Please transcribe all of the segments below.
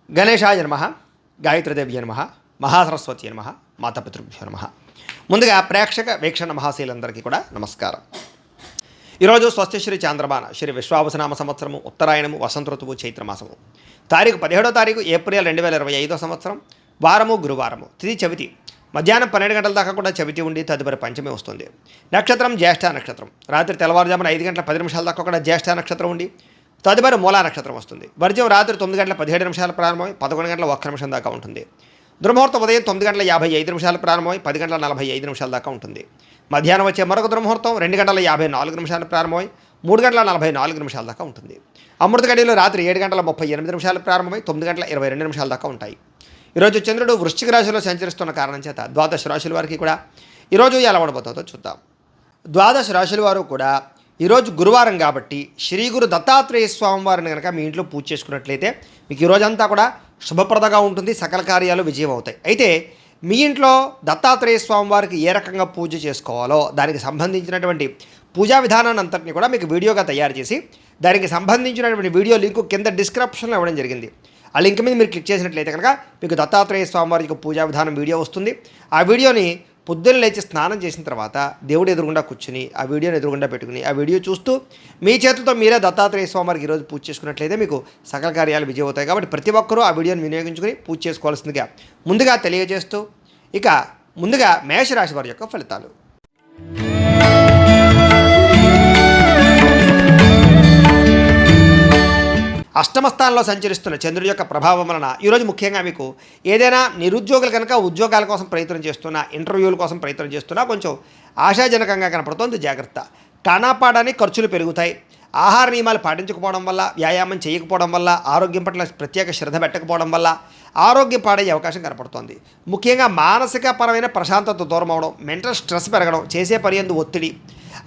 గణేశాయ నమః, గాయత్రీదేవ్య నమః, మహాసరస్వతి నమః, మాతాపితృభ్యో నమః. ముందుగా ప్రేక్షక వీక్షణ మహాశీలందరికీ కూడా నమస్కారం. ఈరోజు స్వస్తి శ్రీ చాంద్రమాన శ్రీ విశ్వావసనామ సంవత్సరము ఉత్తరాయణము వసంత ఋతువు చైత్రమాసము తారీఖు 17 ఏప్రిల్ 2025 సంవత్సరం వారము గురువారము తిథి చవితి మధ్యాహ్నం 12 గంటల దాకా కూడా చవితి ఉండి తదుపరి పంచమి వస్తుంది. నక్షత్రం జ్యేష్ఠ నక్షత్రం రాత్రి తెల్లవారుజామున 5 గంటల 10 నిమిషాల దాకా కూడా జ్యేష్ఠ నక్షత్రం ఉండి తదుపరి మూలా నక్షత్రం వస్తుంది. వర్జ్యం రాత్రి 9 గంటల 17 నిమిషాలు ప్రారంభమై 11 గంటల 1 నిమిషం దాకా ఉంటుంది. దుర్ముహూర్తం ఉదయం 9 గంటల 55 నిమిషాలు ప్రారంభమై 10 గంటల 45 నిమిషాల దాకా ఉంటుంది. మధ్యాహ్నం వచ్చే మరొక దుర్ముహూర్తం 2 గంటల 54 నిమిషాలు ప్రారంభమై 3 గంటల 44 నిమిషాల దాకా ఉంటుంది. అమృత గడియలు రాత్రి 7 గంటల 38 నిమిషాలు ప్రారంభమై 9 గంటల 22 నిమిషాల దాకా ఉంటాయి. ఈరోజు చంద్రుడు వృశ్చిక రాశిలో సంచరిస్తున్న కారణం చేత ద్వాదశ రాశుల వారికి కూడా ఈరోజు ఎలా ఉండబోతుందో చూద్దాం. ద్వాదశ రాశుల వారు కూడా ఈరోజు గురువారం కాబట్టి శ్రీ గురు దత్తాత్రేయ స్వామి వారిని కనుక మీ ఇంట్లో పూజ చేసుకున్నట్లయితే మీకు ఈరోజంతా కూడా శుభప్రదంగా ఉంటుంది, సకల కార్యాలు విజయం అవుతాయి. అయితే మీ ఇంట్లో దత్తాత్రేయ స్వామి వారికి ఏ రకంగా పూజ చేసుకోవాలో దానికి సంబంధించినటువంటి పూజా విధానాన్ని అంతటిని కూడా మీకు వీడియోగా తయారు చేసి దానికి సంబంధించినటువంటి వీడియో లింకు కింద డిస్క్రిప్షన్లో ఇవ్వడం జరిగింది. ఆ లింక్ మీద మీరు క్లిక్ చేసినట్లయితే కనుక మీకు దత్తాత్రేయ స్వామి వారికి పూజా విధానం వీడియో వస్తుంది. ఆ వీడియోని పొద్దున్న లేచి స్నానం చేసిన తర్వాత దేవుడు ఎదురుగుండా కూర్చుని ఆ వీడియోని ఎదురుగుండా పెట్టుకుని ఆ వీడియో చూస్తూ మీ చేతులతో మీరే దత్తాత్రేయ స్వామి వారికి ఈరోజు పూజ చేసుకున్నట్లయితే మీకు సకల కార్యాలు విజయం అవుతాయి. కాబట్టి ప్రతి ఒక్కరూ ఆ వీడియోని వినియోగించుకుని పూజ చేసుకోవాల్సిందిగా ముందుగా తెలియజేస్తూ ఇక ముందుగా మేషరాశి వారి యొక్క ఫలితాలు. అష్టమ స్థానంలో సంచరిస్తున్న చంద్రుడి యొక్క ప్రభావం వలన ఈరోజు ముఖ్యంగా మీకు ఏదైనా నిరుద్యోగులు కనుక ఉద్యోగాల కోసం ప్రయత్నం చేస్తున్నా, ఇంటర్వ్యూల కోసం ప్రయత్నం చేస్తున్నా కొంచెం ఆశాజనకంగా కనపడుతోంది. జాగ్రత్త. టానాపాడాని ఖర్చులు పెరుగుతాయి. ఆహార నియమాలు పాటించకపోవడం వల్ల, వ్యాయామం చేయకపోవడం వల్ల, ఆరోగ్యం పట్ల ప్రత్యేక శ్రద్ధ పెట్టకపోవడం వల్ల ఆరోగ్యం పాడయ్యే అవకాశం కనపడుతోంది. ముఖ్యంగా మానసిక పరమైన ప్రశాంతత దూరం అవడం, మెంటల్ స్ట్రెస్ పెరగడం, చేసే పని యందు ఒత్తిడి,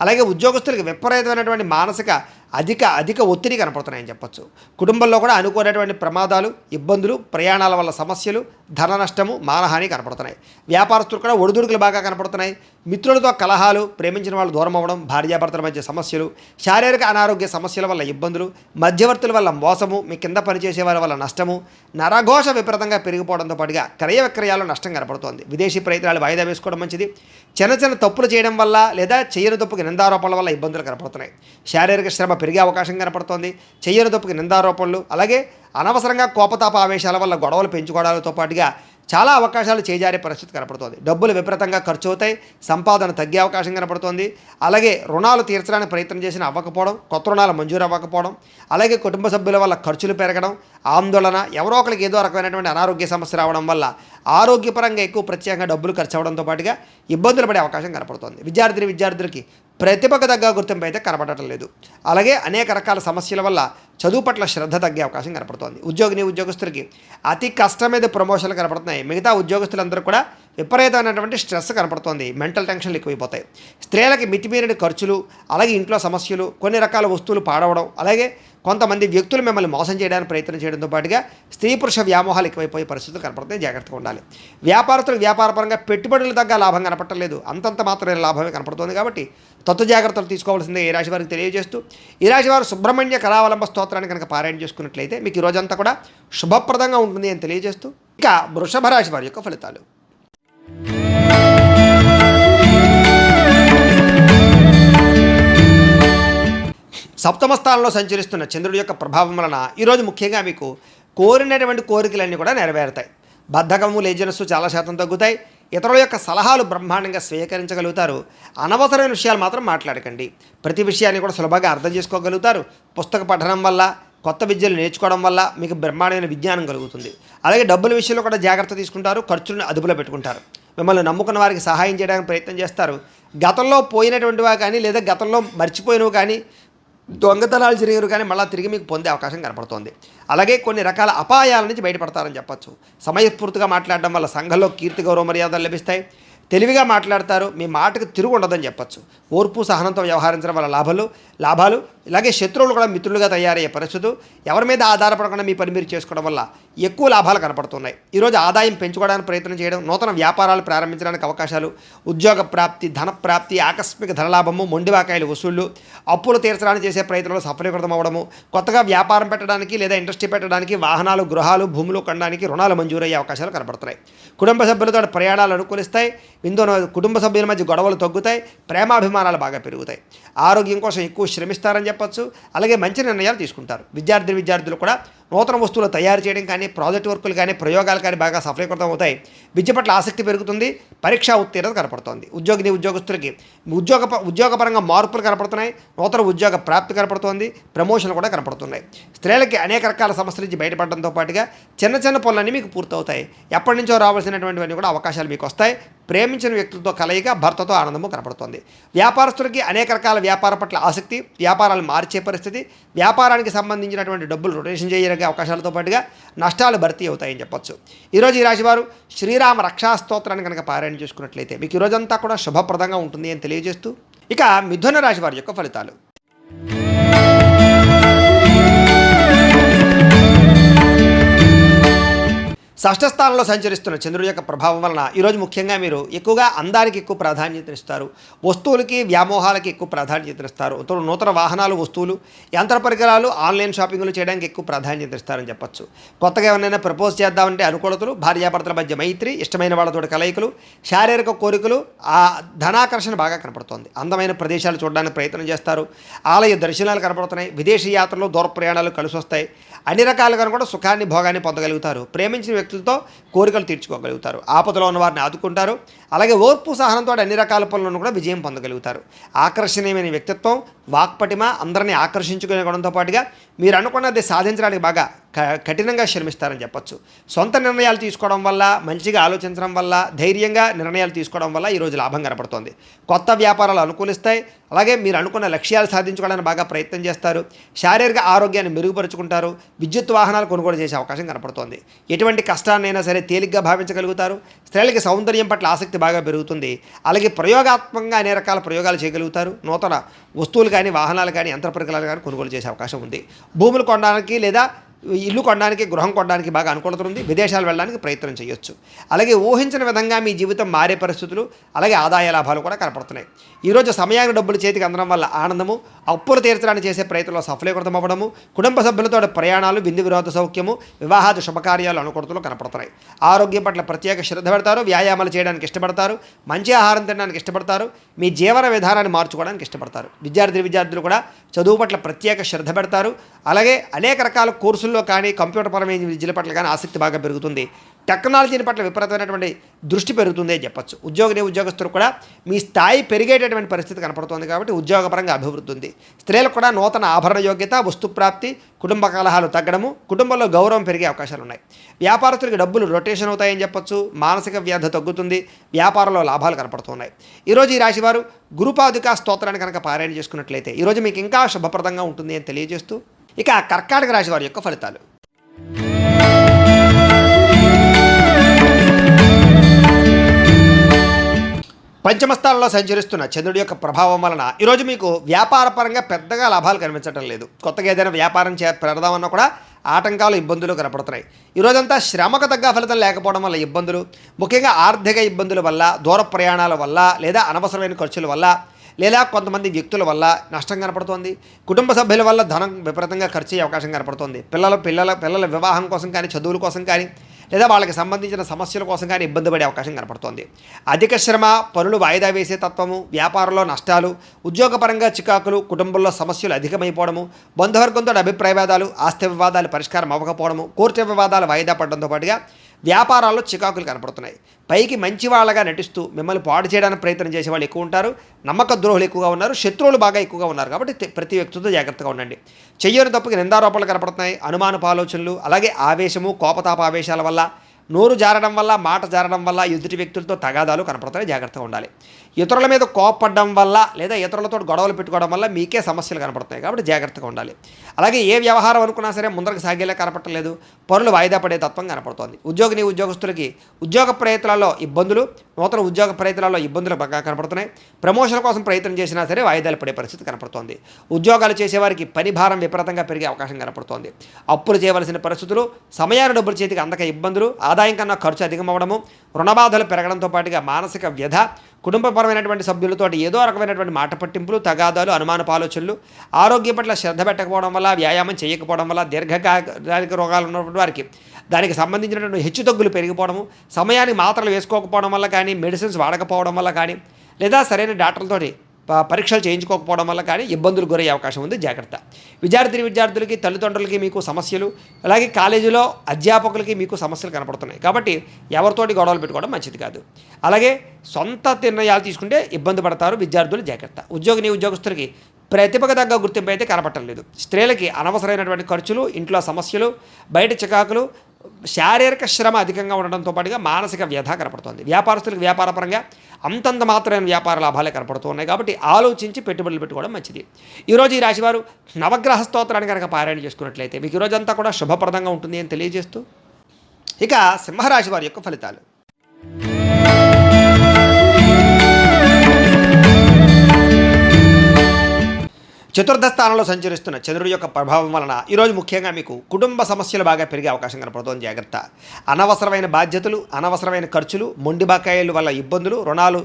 అలాగే ఉద్యోగస్తులకు విపరీతమైనటువంటి మానసిక అధిక ఒత్తిడి కనపడుతున్నాయని చెప్పొచ్చు. కుటుంబంలో కూడా అనుకోనటువంటి ప్రమాదాలు, ఇబ్బందులు, ప్రయాణాల వల్ల సమస్యలు, ధన నష్టము, మానహాని కనపడుతున్నాయి. వ్యాపారస్తులు కూడా ఒడిదుడుకులు బాగా కనపడుతున్నాయి. మిత్రులతో కలహాలు, ప్రేమించిన వాళ్ళు దూరం అవ్వడం, భార్యాభర్తల మధ్య సమస్యలు, శారీరక అనారోగ్య సమస్యల వల్ల ఇబ్బందులు, మధ్యవర్తుల వల్ల మోసము, మీ కింద పనిచేసే వారి వల్ల నష్టము, నరఘోష విపరీతంగా పెరిగిపోవడంతో పాటుగా క్రయ విక్రయాలు నష్టం కనపడుతోంది. విదేశీ ప్రయత్నాలు వాయిదా వేసుకోవడం మంచిది. చిన్న తప్పులు చేయడం వల్ల లేదా చేయని తప్పుకి నిందారోపణల వల్ల ఇబ్బందులు కనపడుతున్నాయి. శారీరక శ్రమ పెరిగే అవకాశం కనపడుతోంది. చెయ్యని తప్పుకి నిందారోపణలు, అలాగే అనవసరంగా కోపతాప ఆవేశాల వల్ల గొడవలు పెంచుకోవడాలతో పాటుగా చాలా అవకాశాలు చేజారే పరిస్థితి కనపడుతోంది. డబ్బులు విపరీతంగా ఖర్చు అవుతాయి. సంపాదన తగ్గే అవకాశం కనపడుతోంది. అలాగే రుణాలు తీర్చడానికి ప్రయత్నం చేసిన అవ్వకపోవడం, కొత్త రుణాలు మంజూరు అవ్వకపోవడం, అలాగే కుటుంబ సభ్యుల వల్ల ఖర్చులు పెరగడం, ఆందోళన, ఎవరో ఒకరికి ఏదో రకమైనటువంటి అనారోగ్య సమస్య రావడం వల్ల ఆరోగ్యపరంగా ఎక్కువ ప్రత్యేకంగా డబ్బులు ఖర్చు అవ్వడంతో పాటుగా ఇబ్బందులు పడే అవకాశం కనపడుతోంది. విద్యార్థులకి ప్రతిభకు తగ్గ గుర్తింపు అయితే కనపడటం లేదు. అలాగే అనేక రకాల సమస్యల వల్ల చదువు పట్ల శ్రద్ధ తగ్గే అవకాశం కనపడుతోంది. ఉద్యోగస్తులకి అతి కష్టం మీద ప్రమోషన్లు కనపడుతున్నాయి. మిగతా ఉద్యోగస్తులందరూ కూడా విపరీతమైనటువంటి స్ట్రెస్ కనపడుతోంది. మెంటల్ టెన్షన్లు ఎక్కువైపోతాయి. స్త్రీలకి మితిమీరిన ఖర్చులు, అలాగే ఇంట్లో సమస్యలు, కొన్ని రకాల వస్తువులు పాడవడం, అలాగే కొంతమంది వ్యక్తులు మిమ్మల్ని మోసం చేయడానికి ప్రయత్నం చేయడంతో పాటుగా స్త్రీ పురుష వ్యామోహాలు ఎక్కువైపోయే పరిస్థితులు కనపడుతున్నాయి. జాగ్రత్తగా ఉండాలి. వ్యాపారస్తులకు వ్యాపారపరంగా పెట్టుబడులు తగ్గ లాభం కనపడలేదు. అంతంత మాత్రమే లాభమే కనపడుతుంది. కాబట్టి జాగ్రత్తలు తీసుకోవాల్సిందే ఈ రాశి వారికి తెలియజేస్తూ ఈ రాశి వారు సుబ్రహ్మణ్య కళావలంబ స్తోత్రాన్ని కనుక పారాయణ చేసుకున్నట్లయితే మీకు ఈ రోజంతా కూడా శుభప్రదంగా ఉంటుంది అని తెలియజేస్తూ ఇక వృషభ రాశి వారి యొక్క ఫలితాలు. సప్తమ స్థానంలో సంచరిస్తున్న చంద్రుడి యొక్క ప్రభావం వలన ఈరోజు ముఖ్యంగా మీకు కోరినటువంటి కోరికలన్నీ కూడా నెరవేరుతాయి. బద్ధకము, లేజినెస్ చాలా శాతం తగ్గుతాయి. ఇతరుల యొక్క సలహాలు బ్రహ్మాండంగా స్వీకరించగలుగుతారు. అనవసరమైన విషయాలు మాత్రం మాట్లాడకండి. ప్రతి విషయాన్ని కూడా సులభంగా అర్థం చేసుకోగలుగుతారు. పుస్తక పఠనం వల్ల, కొత్త విద్యలు నేర్చుకోవడం వల్ల మీకు బ్రహ్మాండమైన విజ్ఞానం కలుగుతుంది. అలాగే డబ్బుల విషయంలో కూడా జాగ్రత్త తీసుకుంటారు. ఖర్చులను అదుపులో పెట్టుకుంటారు. మిమ్మల్ని నమ్ముకున్న వారికి సహాయం చేయడానికి ప్రయత్నం చేస్తారు. గతంలో పోయినటువంటివా కానీ లేదా గతంలో మర్చిపోయినవి కానీ దొంగతనాలు జరిగారు కానీ మళ్ళీ తిరిగి మీకు పొందే అవకాశం కనపడుతోంది. అలాగే కొన్ని రకాల అపాయాల నుంచి బయటపడతారని చెప్పచ్చు. సమయస్ఫూర్తిగా మాట్లాడడం వల్ల సంఘంలో కీర్తి గౌరవ మర్యాదలు లభిస్తాయి. తెలివిగా మాట్లాడతారు. మీ మాటకు తిరుగు ఉండదని చెప్పచ్చు. ఓర్పు సహనంతో వ్యవహరించడం వల్ల లాభాలు ఇలాగే శత్రువులు కూడా మిత్రులుగా తయారయ్యే పరిస్థితులు, ఎవరి మీద ఆధారపడకుండా మీ పని మీరు చేసుకోవడం వల్ల ఎక్కువ లాభాలు కనపడుతున్నాయి. ఈరోజు ఆదాయం పెంచుకోవడానికి ప్రయత్నం చేయడం, నూతన వ్యాపారాలు ప్రారంభించడానికి అవకాశాలు, ఉద్యోగ ప్రాప్తి, ధన ప్రాప్తి, ఆకస్మిక ధనలాభము, మొండివాకాయలు వసూళ్లు, అప్పులు తీర్చడానికి చేసే ప్రయత్నంలో సఫలీకృతం అవ్వడము, కొత్తగా వ్యాపారం పెట్టడానికి లేదా ఇండస్ట్రీ పెట్టడానికి, వాహనాలు, గృహాలు, భూములు కొనడానికి రుణాలు మంజూరయ్యే అవకాశాలు కనపడుతున్నాయి. కుటుంబ సభ్యులతో ప్రయాణాలు అనుకూలిస్తాయి. ఇందులో కుటుంబ సభ్యుల మధ్య గొడవలు తగ్గుతాయి. ప్రేమాభిమానాలు బాగా పెరుగుతాయి. ఆరోగ్యం కోసం ఎక్కువ శ్రమిస్తారని చెప్పొచ్చు. అలాగే మంచి నిర్ణయాలు తీసుకుంటారు. విద్యార్థులు కూడా నూతన వస్తువులు తయారు చేయడం కానీ, ప్రాజెక్ట్ వర్కులు కానీ, ప్రయోగాలు కానీ బాగా సఫలీకృతం అవుతాయి. విద్య పట్ల ఆసక్తి పెరుగుతుంది. పరీక్షా ఉత్తీర్ణత కనపడుతోంది. ఉద్యోగస్తులకి ఉద్యోగపరంగా మార్పులు కనపడుతున్నాయి. నూతన ఉద్యోగ ప్రాప్తి కనపడుతోంది. ప్రమోషన్లు కూడా కనపడుతున్నాయి. స్త్రీలకి అనేక రకాల సమస్యల నుంచి బయటపడడంతో పాటుగా చిన్న చిన్న పనులన్నీ మీకు పూర్తవుతాయి. ఎప్పటి నుంచో రావాల్సినటువంటివన్నీ కూడా అవకాశాలు మీకు వస్తాయి. ప్రేమించిన వ్యక్తులతో కలయిక, భర్తతో ఆనందము కనపడుతోంది. వ్యాపారస్తులకి అనేక రకాల వ్యాపార పట్ల ఆసక్తి, వ్యాపారాలు మార్చే పరిస్థితి, వ్యాపారానికి సంబంధించినటువంటి డబ్బులు రొటేషన్ చేయడానికి అవకాశాలతో పాటుగా నష్టాలు భర్తీ అవుతాయని చెప్పొచ్చు. ఈరోజు ఈ రాశివారు శ్రీరామ రక్షా స్తోత్రాన్ని కనుక పారాయణ చేసుకున్నట్లయితే మీకు ఈరోజంతా కూడా శుభప్రదంగా ఉంటుంది అని తెలియజేస్తూ, ఇక మిథున రాశి వారి యొక్క ఫలితాలు. షష్ఠస్థానంలో సంచరిస్తున్న చంద్రుడి యొక్క ప్రభావం వలన ఈరోజు ముఖ్యంగా మీరు ఎక్కువగా అందానికి ఎక్కువ ప్రాధాన్యతనిస్తారు. వస్తువులకి, వ్యామోహాలకి ఎక్కువ ప్రాధాన్యతనిస్తారు. నూతన వాహనాలు, వస్తువులు, యంత్ర పరికరాలు, ఆన్లైన్ షాపింగ్లు చేయడానికి ఎక్కువ ప్రాధాన్యతనిస్తారని చెప్పొచ్చు. కొత్తగా ఎవరైనా ప్రపోజ్ చేద్దామంటే అనుకూలతలు, భార్యాభర్తల మధ్య మైత్రి, ఇష్టమైన వాళ్ళతో కలయికలు, శారీరక కోరికలు, ఆ ధనాకర్షణ బాగా కనపడుతోంది. అందమైన ప్రదేశాలు చూడడానికి ప్రయత్నం చేస్తారు. ఆలయ దర్శనాలు కనపడుతున్నాయి. విదేశీ యాత్రలు, దూర ప్రయాణాలు కలిసి వస్తాయి. అన్ని రకాలుగా కూడా సుఖాన్ని, భోగాన్ని పొందగలుగుతారు. ప్రేమించిన వ్యక్తులతో కోరికలు తీర్చుకోగలుగుతారు. ఆపదలో ఉన్న వారిని ఆదుకుంటారు. అలాగే ఓర్పు, సహనంతో అన్ని రకాల పనులను కూడా విజయం పొందగలుగుతారు. ఆకర్షణీయమైన వ్యక్తిత్వం, వాక్పటిమ, అందరినీ ఆకర్షించుకునే గుణంతో పాటుగా మీరు అనుకున్నది సాధించడానికి బాగా కఠినంగా శ్రమిస్తారని చెప్పొచ్చు. సొంత నిర్ణయాలు తీసుకోవడం వల్ల, మంచిగా ఆలోచించడం వల్ల, ధైర్యంగా నిర్ణయాలు తీసుకోవడం వల్ల ఈరోజు లాభం కనపడుతోంది. కొత్త వ్యాపారాలు అనుకూలిస్తాయి. అలాగే మీరు అనుకున్న లక్ష్యాలు సాధించుకోవడానికి బాగా ప్రయత్నం చేస్తారు. శారీరక ఆరోగ్యాన్ని మెరుగుపరుచుకుంటారు. విద్యుత్ వాహనాలు కొనుగోలు చేసే అవకాశం కనపడుతోంది. ఎటువంటి కష్టాన్నైనా సరే తేలిగ్గా భావించగలుగుతారు. స్త్రీలకి సౌందర్యం పట్ల ఆసక్తి బాగా పెరుగుతుంది. అలాగే ప్రయోగాత్మకంగా అనేక రకాల ప్రయోగాలు చేయగలుగుతారు. నూతన వస్తువులు కానీ, వాహనాలు కానీ, యంత్ర పరికరాలు కానీ కొనుగోలు చేసే అవకాశం ఉంది. భూములు కొనడానికి లేదా ఇల్లు కొనడానికి, గృహం కొనడానికి బాగా అనుకూలత ఉంది. విదేశాలు వెళ్ళడానికి ప్రయత్నం చేయొచ్చు. అలాగే ఊహించిన విధంగా మీ జీవితం మారే పరిస్థితులు, అలాగే ఆదాయ లాభాలు కూడా కనపడుతున్నాయి. ఈరోజు సమయానికి డబ్బులు చేతికి అందడం వల్ల ఆనందము, అప్పులు తీర్చడానికి చేసే ప్రయత్నంలో సఫలీకృతం అవ్వడము, కుటుంబ సభ్యులతో ప్రయాణాలు, విందు వినోద సౌఖ్యము, వివాహాది శుభకార్యాలు అనుకూలతలు కనపడుతున్నాయి. ఆరోగ్యం పట్ల ప్రత్యేక శ్రద్ధ పెడతారు. వ్యాయామాలు చేయడానికి ఇష్టపడతారు. మంచి ఆహారం తినడానికి ఇష్టపడతారు. మీ జీవన విధానాన్ని మార్చుకోవడానికి ఇష్టపడతారు. విద్యార్థులు కూడా చదువు పట్ల ప్రత్యేక శ్రద్ధ పెడతారు. అలాగే అనేక రకాల కోర్సుల్లో కానీ, కంప్యూటర్ పరమైన విద్యల పట్ల కానీ ఆసక్తి బాగా పెరుగుతుంది. టెక్నాలజీని పట్ల విపరీతమైనటువంటి దృష్టి పెరుగుతుంది అని చెప్పచ్చు. ఉద్యోగస్తులు కూడా మీ స్థాయి పెరిగేటటువంటి పరిస్థితి కనపడుతుంది. కాబట్టి ఉద్యోగపరంగా అభివృద్ధి ఉంది. స్త్రీలకు కూడా నూతన ఆభరణ యోగ్యత, వస్తుప్రాప్తి, కుటుంబ కలహాలు తగ్గడము, కుటుంబంలో గౌరవం పెరిగే అవకాశాలు ఉన్నాయి. వ్యాపారస్తులకి డబ్బులు రొటేషన్ అవుతాయని చెప్పొచ్చు. మానసిక వ్యాధి తగ్గుతుంది. వ్యాపారంలో లాభాలు కనపడుతున్నాయి. ఈరోజు ఈ రాశివారు గురుపాదుకా స్తోత్రాన్ని కనుక పారాయణ చేసుకున్నట్లయితే ఈరోజు మీకు ఇంకా శుభప్రదంగా ఉంటుంది అని తెలియజేస్తూ, ఇక కర్కాటక రాశి వారి యొక్క ఫలితాలు. పంచమస్థానంలో సంచరిస్తున్న చంద్రుడి యొక్క ప్రభావం వలన ఈరోజు మీకు వ్యాపారపరంగా పెద్దగా లాభాలు కనిపించడం లేదు. కొత్తగా ఏదైనా వ్యాపారం పెడదామన్నా కూడా ఆటంకాలు, ఇబ్బందులు కనపడుతున్నాయి. ఈరోజంతా శ్రమకు తగ్గ ఫలితం లేకపోవడం వల్ల ఇబ్బందులు, ముఖ్యంగా ఆర్థిక ఇబ్బందుల వల్ల, దూర ప్రయాణాల వల్ల, లేదా అనవసరమైన ఖర్చుల వల్ల, లేదా కొంతమంది వ్యక్తుల వల్ల నష్టం కనపడుతోంది. కుటుంబ సభ్యుల వల్ల ధనం విపరీతంగా ఖర్చు అయ్యే అవకాశం కనపడుతోంది. పిల్లల వివాహం కోసం కానీ, చదువుల కోసం కానీ, లేదా వాళ్ళకి సంబంధించిన సమస్యల కోసం కానీ ఇబ్బంది పడే అవకాశం కనపడుతోంది. అధిక శ్రమ, పనులు వాయిదా వేసే తత్వము, వ్యాపారంలో నష్టాలు, ఉద్యోగపరంగా చికాకులు, కుటుంబంలో సమస్యలు అధికమైపోవడము, బంధువర్గంతో అభిప్రాయ వివాదాలు, ఆస్తి వివాదాలు పరిష్కారం అవ్వకపోవడము, కోర్టు వివాదాలు వాయిదా పడడంతో పాటుగా వ్యాపారాల్లో చికాకులు కనపడుతున్నాయి. పైకి మంచి వాళ్ళగా నటిస్తూ మిమ్మల్ని పాడు చేయడానికి ప్రయత్నం చేసే వాళ్ళు ఎక్కువ ఉంటారు. నమ్మక ద్రోహులు ఎక్కువగా ఉన్నారు. శత్రువులు బాగా ఎక్కువగా ఉన్నారు. కాబట్టి ప్రతి వ్యక్తితో జాగ్రత్తగా ఉండండి. చెయ్యని తప్పుకి నిందారోపణలు కనపడుతున్నాయి. అనుమానపు ఆలోచనలు, అలాగే ఆవేశము, కోపతాప ఆవేశాల వల్ల, నోరు జారడం వల్ల, మాట జారడం వల్ల ఎదుటి వ్యక్తులతో తగాదాలు కనపడతాయి. జాగ్రత్తగా ఉండాలి. ఇతరుల మీద కోపపడడం వల్ల, లేదా ఇతరులతో గొడవలు పెట్టుకోవడం వల్ల మీకే సమస్యలు కనపడుతున్నాయి. కాబట్టి జాగ్రత్తగా ఉండాలి. అలాగే ఏ వ్యవహారం అనుకున్నా సరే ముందరకు సాగేలా కనపడలేదు. పనులు వాయిదా పడే తత్వం కనపడుతోంది. ఉద్యోగస్తులకి ఉద్యోగ ప్రయత్నాల్లో ఇబ్బందులు, నూతన ఉద్యోగ ప్రయత్నాల్లో ఇబ్బందులు బాగా కనపడుతున్నాయి. ప్రమోషన్ కోసం ప్రయత్నం చేసినా సరే వాయిదాలు పడే పరిస్థితి కనపడుతోంది. ఉద్యోగాలు చేసేవారికి పని భారం విపరీతంగా పెరిగే అవకాశం కనపడుతోంది. అప్పులు చేయవలసిన పరిస్థితులు, సమయాన్ని డబ్బులు చేతికి అందక ఇబ్బందులు, ఆదాయం కన్నా ఖర్చు అధికమవడము, రుణబాధలు పెరగడంతో పాటుగా మానసిక వ్యధ, కుటుంబపరమైనటువంటి సభ్యులతో ఏదో రకమైనటువంటి మాట పట్టింపులు, తగాదాలు, అనుమానపు ఆలోచనలు, ఆరోగ్యం పట్ల శ్రద్ధ పెట్టకపోవడం వల్ల, వ్యాయామం చేయకపోవడం వల్ల, దీర్ఘకాలిక రోగాలు ఉన్నటువంటి వారికి దానికి సంబంధించినటువంటి హెచ్చుతగ్గులు పెరిగిపోవడము, సమయానికి మాత్రలు వేసుకోకపోవడం వల్ల కానీ, మెడిసిన్స్ వాడకపోవడం వల్ల కానీ, లేదా సరైన డాక్టర్లతోటి పరీక్షలు చేయించుకోకపోవడం వల్ల కానీ ఇబ్బందులు గురయ్యే అవకాశం ఉంది. జాగ్రత్త. విద్యార్థులకి, తల్లిదండ్రులకి మీకు సమస్యలు, అలాగే కాలేజీలో అధ్యాపకులకి మీకు సమస్యలు కనపడుతున్నాయి. కాబట్టి ఎవరితోటి గొడవలు పెట్టుకోవడం మంచిది కాదు. అలాగే సొంత నిర్ణయాలు తీసుకుంటే ఇబ్బంది పడతారు విద్యార్థులు. జాగ్రత్త. ఉద్యోగస్తులకి ప్రతిభకు తగ్గ గుర్తింపు అయితే కనపట్టలేదు. స్త్రీలకి అనవసరమైనటువంటి ఖర్చులు, ఇంట్లో సమస్యలు, బయట చికాకులు, శారీరక శ్రమ అధికంగా ఉండడంతో పాటుగా మానసిక వ్యధ కనపడుతోంది. వ్యాపారస్తులకు వ్యాపారపరంగా అంతంత మాత్రమైన వ్యాపార లాభాలే కనపడుతూ ఉన్నాయి. కాబట్టి ఆలోచించి పెట్టుబడులు పెట్టుకోవడం మంచిది. ఈరోజు ఈ రాశివారు నవగ్రహ స్తోత్రాన్ని కనుక పారాయణ చేసుకున్నట్లయితే మీకు ఈరోజంతా కూడా శుభప్రదంగా ఉంటుంది అని తెలియజేస్తూ, ఇక సింహరాశి వారి యొక్క ఫలితాలు. చతుర్థ స్థానంలో సంచరిస్తున్న చంద్రుడి యొక్క ప్రభావం వలన ఈరోజు ముఖ్యంగా మీకు కుటుంబ సమస్యలు బాగా పెరిగే అవకాశం కనపడుతోంది. జాగ్రత్త. అనవసరమైన బాధ్యతలు, అనవసరమైన ఖర్చులు, మొండి బకాయిల వల్ల ఇబ్బందులు, రుణాలు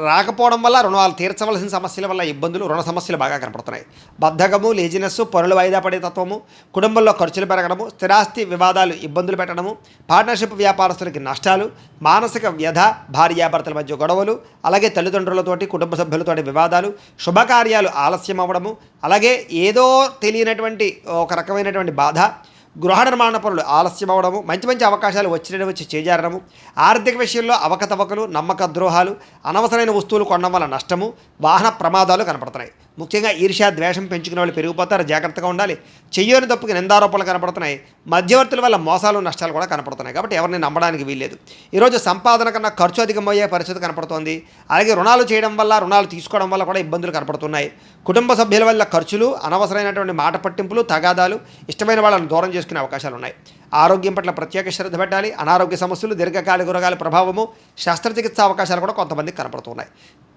రాకపోవడం వల్ల, రుణాలు తీర్చవలసిన సమస్యల వల్ల ఇబ్బందులు, రుణ సమస్యలు బాగా కనపడుతున్నాయి. బద్ధకము, లేజినెస్, పనులు వాయిదా పడే తత్వము, కుటుంబంలో ఖర్చులు పెరగడము, స్థిరాస్తి వివాదాలు ఇబ్బందులు పెట్టడము, పార్ట్నర్షిప్ వ్యాపారస్తులకి నష్టాలు, మానసిక వ్యధ, భార్యాభర్తల మధ్య గొడవలు, అలాగే తల్లిదండ్రులతోటి, కుటుంబ సభ్యులతోటి వివాదాలు, శుభకార్యాలు ఆలస్యం అవ్వడము, అలాగే ఏదో తెలియనటువంటి ఒక రకమైనటువంటి బాధ, గృహ నిర్మాణ పనులు ఆలస్యం అవ్వడము, మంచి అవకాశాలు వచ్చి చేజారడము, ఆర్థిక విషయంలో అవకతవకలు, నమ్మక ద్రోహాలు, అనవసరమైన వస్తువులు కొనడం వల్ల నష్టము, వాహన ప్రమాదాలు కనపడుతున్నాయి. ముఖ్యంగా ఈర్ష్య, ద్వేషం పెంచుకునే వాళ్ళు పెరిగిపోతారు. జాగ్రత్తగా ఉండాలి. చెయ్యని తప్పుకి నిందారోపణలు కనపడుతున్నాయి. మధ్యవర్తుల వల్ల మోసాలు, నష్టాలు కూడా కనపడుతున్నాయి. కాబట్టి ఎవరిని నమ్మడానికి వీల్లేదు. ఈరోజు సంపాదన కన్నా ఖర్చు అధికమయ్యే పరిస్థితి కనపడుతోంది. అలాగే రుణాలు చేయడం వల్ల, రుణాలు తీసుకోవడం వల్ల కూడా ఇబ్బందులు కనపడుతున్నాయి. కుటుంబ సభ్యుల వల్ల ఖర్చులు, అనవసరమైనటువంటి మాట పట్టింపులు, తగాదాలు, ఇష్టమైన వాళ్ళని దూరం చేసుకునే అవకాశాలు ఉన్నాయి. ఆరోగ్యం పట్ల ప్రత్యేక శ్రద్ధ పెట్టాలి. అనారోగ్య సమస్యలు, దీర్ఘకాలిక రోగాల ప్రభావము, శస్త్రచికిత్స అవకాశాలు కూడా కొంతమందికి కనపడుతున్నాయి.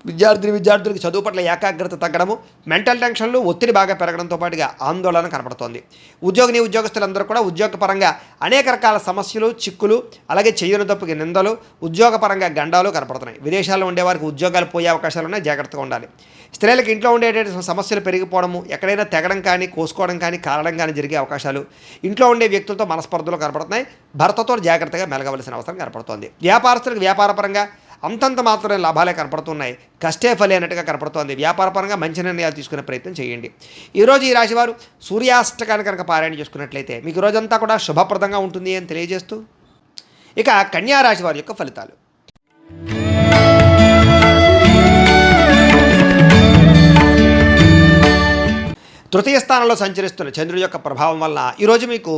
విద్యార్థులకి చదువు పట్ల ఏకాగ్రత తగ్గడము, మెంటల్ టెన్షన్లు, ఒత్తిడి బాగా పెరగడంతో పాటుగా ఆందోళన కనపడుతోంది. ఉద్యోగస్తులందరూ కూడా ఉద్యోగపరంగా అనేక రకాల సమస్యలు, చిక్కులు, అలాగే చెయ్యని తప్పుకి నిందలు, ఉద్యోగపరంగా గండాలు కనపడుతున్నాయి. విదేశాల్లో ఉండేవారికి ఉద్యోగాలు పోయే అవకాశాలు ఉన్నాయి. జాగ్రత్తగా ఉండాలి. స్త్రీలకు ఇంట్లో ఉండేటువంటి సమస్యలు పెరిగిపోవడము, ఎక్కడైనా తెగడం కానీ, కోసుకోవడం కానీ, కారడం కానీ జరిగే అవకాశాలు, ఇంట్లో ఉండే వ్యక్తులతో మనస్పర్ధలు కనపడుతున్నాయి. భర్తతో జాగ్రత్తగా మెలగవలసిన అవసరం కనపడుతోంది. వ్యాపారస్తులకు వ్యాపారపరంగా అంతంత మాత్రమే లాభాలే కనపడుతున్నాయి. కష్టే ఫలి అన్నట్టుగా కనపడుతోంది. వ్యాపారపరంగా మంచి నిర్ణయాలు తీసుకునే ప్రయత్నం చేయండి. ఈరోజు ఈ రాశివారు సూర్యాష్టకాన్ని కనుక పారాయణ చేసుకున్నట్లయితే మీకు రోజంతా కూడా శుభప్రదంగా ఉంటుంది అని తెలియజేస్తూ, ఇక కన్యా రాశి వారి యొక్క ఫలితాలు. తృతీయ స్థానంలో సంచరిస్తున్న చంద్రుడి యొక్క ప్రభావం వలన ఈరోజు మీకు